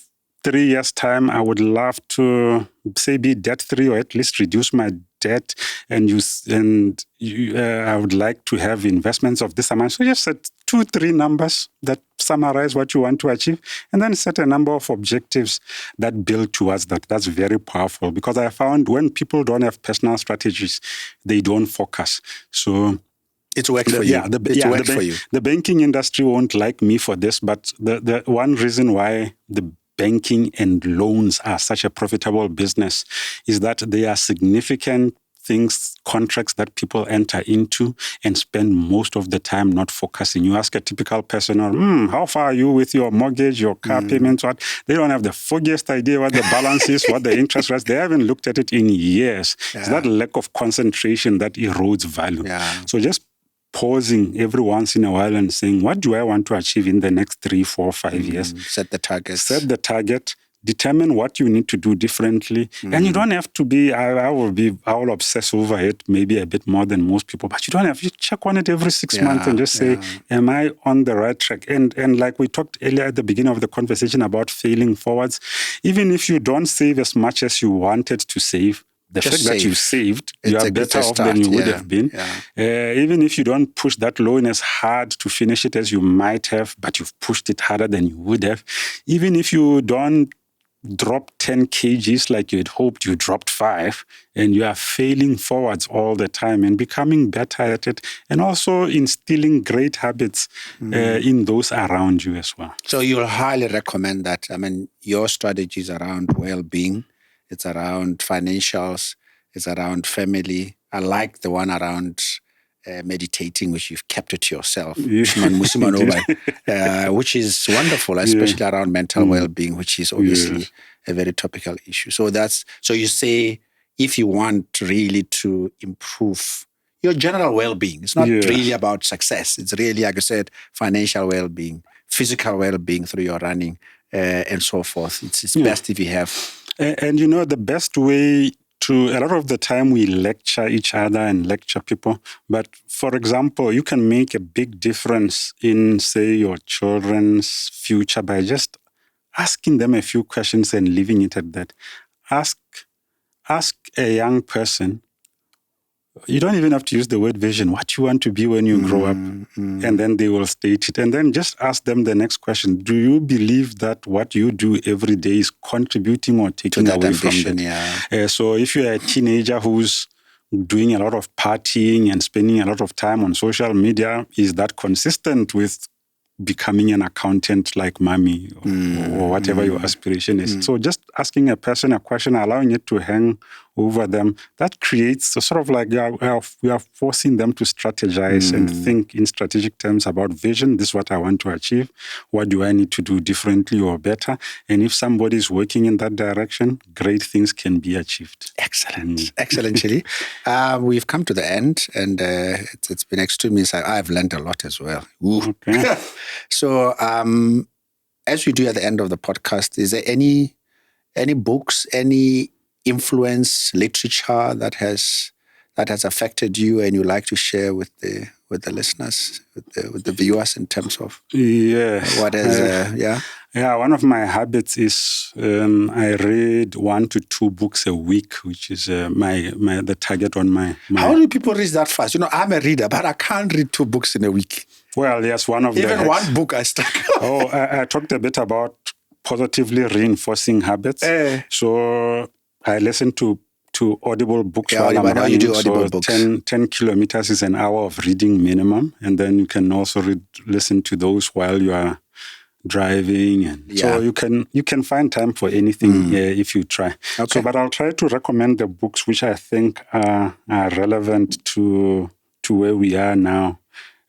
[SPEAKER 1] 3 years' time, I would love to say be debt-free or at least reduce my debt, and I would like to have investments of this amount. So just set 2-3 numbers that summarize what you want to achieve, and then set a number of objectives that build towards that. That's very powerful, because I found when people don't have personal strategies, they don't focus. So
[SPEAKER 2] it's worked for you.
[SPEAKER 1] The banking industry won't like me for this, but the one reason why the banking and loans are such a profitable business is that they are significant contracts that people enter into and spend most of the time not focusing. You ask a typical person, how far are you with your mortgage, your car payments? What? They don't have the foggiest idea what the balance is, what the interest rates. They haven't looked at it in years. It's that lack of concentration that erodes value. So just pausing every once in a while and saying, what do I want to achieve in the next 3, 4, 5 years?
[SPEAKER 2] Set the
[SPEAKER 1] target. Determine what you need to do differently. And you don't have to be, I will obsess over it maybe a bit more than most people, but you don't have, you check on it every 6 months and just say, am I on the right track? And like we talked earlier at the beginning of the conversation about failing forwards, even if you don't save as much as you wanted to save, the fact that you saved, you are better off than you would have been. Even if you don't push that loan as hard to finish it as you might have, but you've pushed it harder than you would have. Even if you don't drop 10 kgs like you had hoped, you dropped 5, and you are failing forwards all the time and becoming better at it, and also instilling great habits in those around you as well.
[SPEAKER 2] So you'll highly recommend that. I mean, your strategies around well-being, it's around financials, it's around family. I like the one around meditating, which you've kept it to yourself, which is wonderful, especially around mental well-being, which is obviously a very topical issue. So you say, if you want really to improve your general well-being, it's not really about success. It's really, like I said, financial well-being, physical well-being through your running, and so forth. It's best if you have.
[SPEAKER 1] And you know, the best way a lot of the time we lecture each other and lecture people, but for example, you can make a big difference in, say, your children's future by just asking them a few questions and leaving it at that. Ask a young person, you don't even have to use the word vision, what you want to be when you grow up, and then they will state it. And then just ask them the next question. Do you believe that what you do every day is contributing or taking away from that? So if you're a teenager who's doing a lot of partying and spending a lot of time on social media, is that consistent with becoming an accountant like mommy or whatever your aspiration is? So just asking a person a question, allowing it to hang over them. That creates a sort of like we are forcing them to strategize and think in strategic terms about vision. This is what I want to achieve. What do I need to do differently or better? And if somebody is working in that direction, great things can be achieved.
[SPEAKER 2] Excellent. Excellent, Chili. We've come to the end, and it's been extremely insightful. I've learned a lot as well.
[SPEAKER 1] Okay.
[SPEAKER 2] So, as we do at the end of the podcast, is there any books, any influence, literature that has affected you and you like to share with the listeners, with the viewers in terms of what has
[SPEAKER 1] one of my habits is I read 1 to 2 books a week, which is the target on my.
[SPEAKER 2] How do people read that fast? I'm a reader, but I can't read 2 books in a week.
[SPEAKER 1] Well, yes, one of
[SPEAKER 2] even one book I stuck.
[SPEAKER 1] I talked a bit about positively reinforcing habits. So I listen to audible books while I'm running.
[SPEAKER 2] You do audible books.
[SPEAKER 1] 10 kilometers is an hour of reading minimum. And then you can also listen to those while you are driving. And so you can find time for anything if you try. Okay. So, but I'll try to recommend the books which I think are relevant to where we are now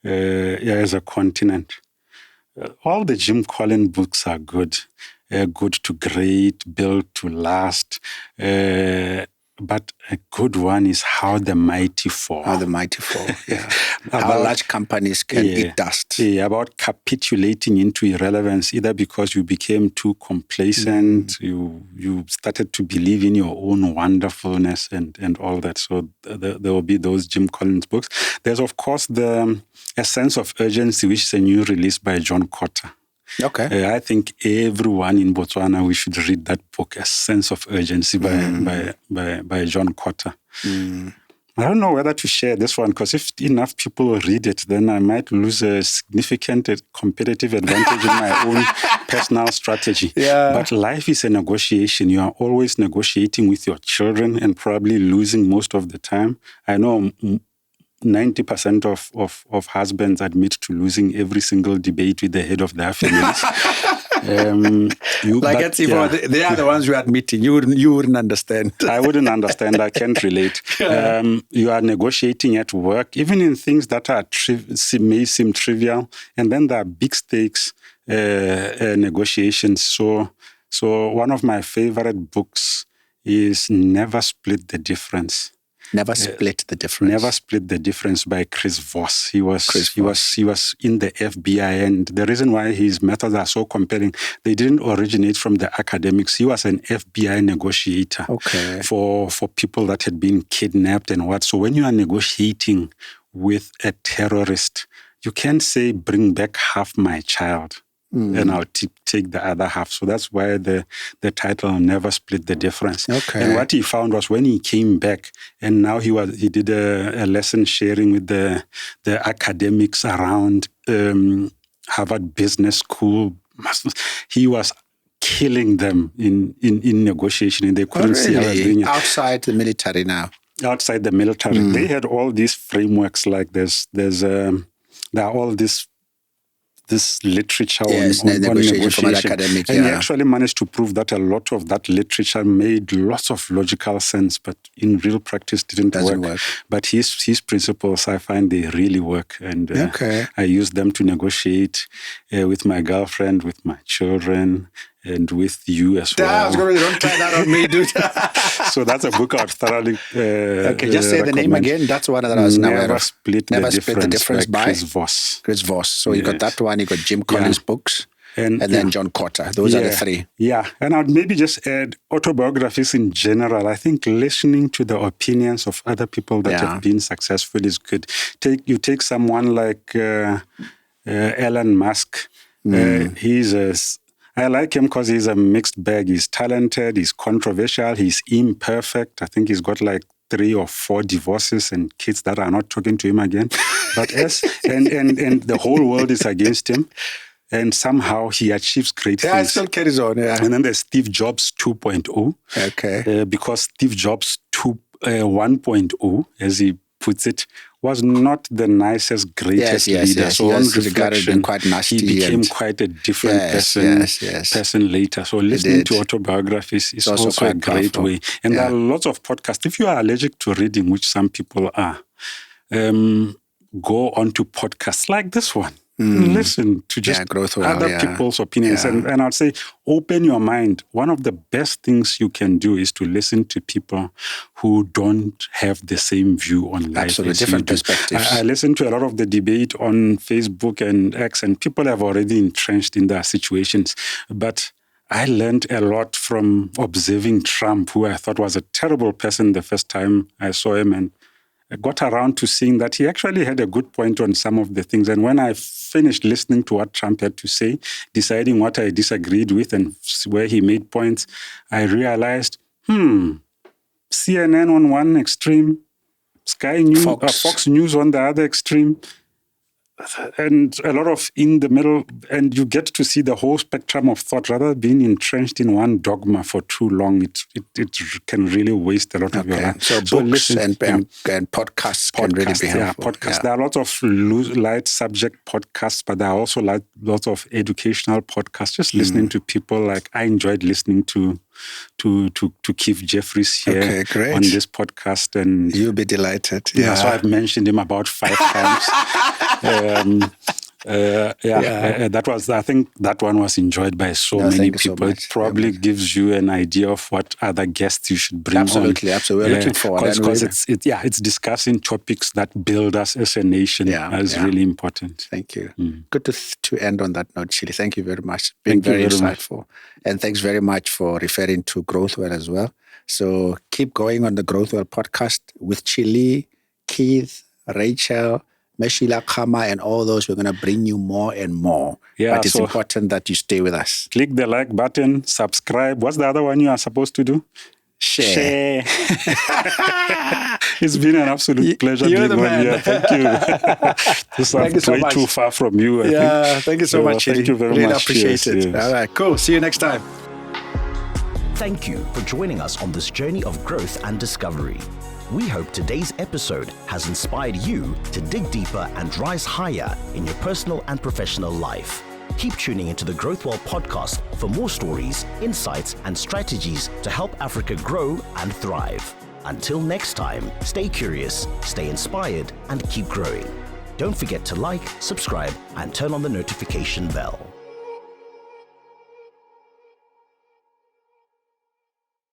[SPEAKER 1] as a continent. All the Jim Collins books are good. Good to Great, Built to Last. But a good one is How the Mighty Fall.
[SPEAKER 2] How the Mighty Fall, yeah. How large companies can eat dust.
[SPEAKER 1] Yeah, about capitulating into irrelevance, either because you became too complacent, you started to believe in your own wonderfulness and all that. So there will be those Jim Collins books. There's, of course, A Sense of Urgency, which is a new release by John Cotter.
[SPEAKER 2] Okay.
[SPEAKER 1] I think everyone in Botswana, we should read that book, A Sense of Urgency by John Cotter. I don't know whether to share this one, because if enough people read it, then I might lose a significant competitive advantage in my own personal strategy. Yeah. But life is a negotiation. You are always negotiating with your children and probably losing most of the time. I know 90% of husbands admit to losing every single debate with the head of their families.
[SPEAKER 2] They are the ones who are admitting. You wouldn't understand.
[SPEAKER 1] I wouldn't understand. I can't relate. You are negotiating at work, even in things that are may seem trivial, and then there are big stakes negotiations. So one of my favorite books is Never Split the Difference.
[SPEAKER 2] Never Split the Difference.
[SPEAKER 1] Never Split the Difference by Chris Voss. He was in the FBI, and the reason why his methods are so compelling, they didn't originate from the academics. He was an FBI negotiator for people that had been kidnapped and what. So when you are negotiating with a terrorist, you can't say, bring back half my child. And I'll take the other half. So that's why the title Never Split the Difference. Okay. And what he found was when he came back, and now he did a lesson sharing with the academics around Harvard Business School. He was killing them in negotiation, and they couldn't see how he was doing it.
[SPEAKER 2] Outside the military now.
[SPEAKER 1] Outside the military, they had all these frameworks. Like there are all this literature on negotiation. From academic, and he actually managed to prove that a lot of that literature made lots of logical sense, but in real practice didn't work. But his principles, I find they really work. And I use them to negotiate with my girlfriend, with my children, and with you as well.
[SPEAKER 2] Don't try that on me, dude.
[SPEAKER 1] So that's a book I'd thoroughly
[SPEAKER 2] just say the name again. That's one that I was
[SPEAKER 1] Never Split the Difference by Chris Voss.
[SPEAKER 2] Chris Voss. So you got that one, you got Jim Collins' books, and then John Cotter. Those are the 3.
[SPEAKER 1] Yeah, and I'd maybe just add autobiographies in general. I think listening to the opinions of other people that have been successful is good. You take someone like Elon Musk. I like him because he's a mixed bag. He's talented, he's controversial, he's imperfect. I think he's got like 3 or 4 divorces and kids that are not talking to him again. But and the whole world is against him. And somehow he achieves great things.
[SPEAKER 2] Yeah, it still carries on,
[SPEAKER 1] And then there's Steve Jobs 2.0.
[SPEAKER 2] Okay.
[SPEAKER 1] Because Steve Jobs 1.0, as he puts it, was not the nicest, greatest leader.
[SPEAKER 2] Yes.
[SPEAKER 1] So on
[SPEAKER 2] He
[SPEAKER 1] reflection,
[SPEAKER 2] quite nasty,
[SPEAKER 1] he became quite a different person later. So listening to autobiographies is also a great way. And there are lots of podcasts. If you are allergic to reading, which some people are, go on to podcasts like this one. Listen to just other people's opinions. And I'd say, open your mind. One of the best things you can do is to listen to people who don't have the same view on life.
[SPEAKER 2] Absolutely, different perspectives.
[SPEAKER 1] I listen to a lot of the debate on Facebook and X, and people have already entrenched in their situations. But I learned a lot from observing Trump, who I thought was a terrible person the first time I saw him, and I got around to seeing that he actually had a good point on some of the things. And when I finished listening to what Trump had to say, deciding what I disagreed with and where he made points, I realized, CNN on one extreme, Sky News, Fox News on the other extreme, and a lot of in the middle, and you get to see the whole spectrum of thought rather than being entrenched in one dogma for too long. It can really waste a lot of your life.
[SPEAKER 2] So books and podcasts can really be helpful.
[SPEAKER 1] Podcasts. There are lots of light subject podcasts, but there are also lots of educational podcasts. Just listening to people, like I enjoyed listening to Keith Jeffries here on this podcast, and
[SPEAKER 2] you'll be delighted.
[SPEAKER 1] So I've mentioned him about 5 times. That was, I think that one was enjoyed by so many people. It probably gives you an idea of what other guests you should bring on.
[SPEAKER 2] Absolutely. We're looking forward.
[SPEAKER 1] Because it's discussing topics that build us as a nation. Is really important.
[SPEAKER 2] Thank you. Good to end on that note, Chili. Thank you very much. Been very insightful. And thanks very much for referring to Growthwell as well. So keep going on the Growthwell podcast with Chili, Keith, Rachel, Meshila Kama, and all those. We're going to bring you more and more. But it's important that you stay with us.
[SPEAKER 1] Click the like button, subscribe. What's the other one you are supposed to do? Share. It's been an absolute pleasure being on here. Thank you. This is way too far from you, I think.
[SPEAKER 2] Thank you so much, Chili.
[SPEAKER 1] Thank you very
[SPEAKER 2] much. Really
[SPEAKER 1] appreciate
[SPEAKER 2] it. Yes. All right, cool. See you next time.
[SPEAKER 3] Thank you for joining us on this journey of growth and discovery. We hope today's episode has inspired you to dig deeper and rise higher in your personal and professional life. Keep tuning into the Growthwell podcast for more stories, insights, and strategies to help Africa grow and thrive. Until next time, stay curious, stay inspired, and keep growing. Don't forget to like, subscribe, and turn on the notification bell.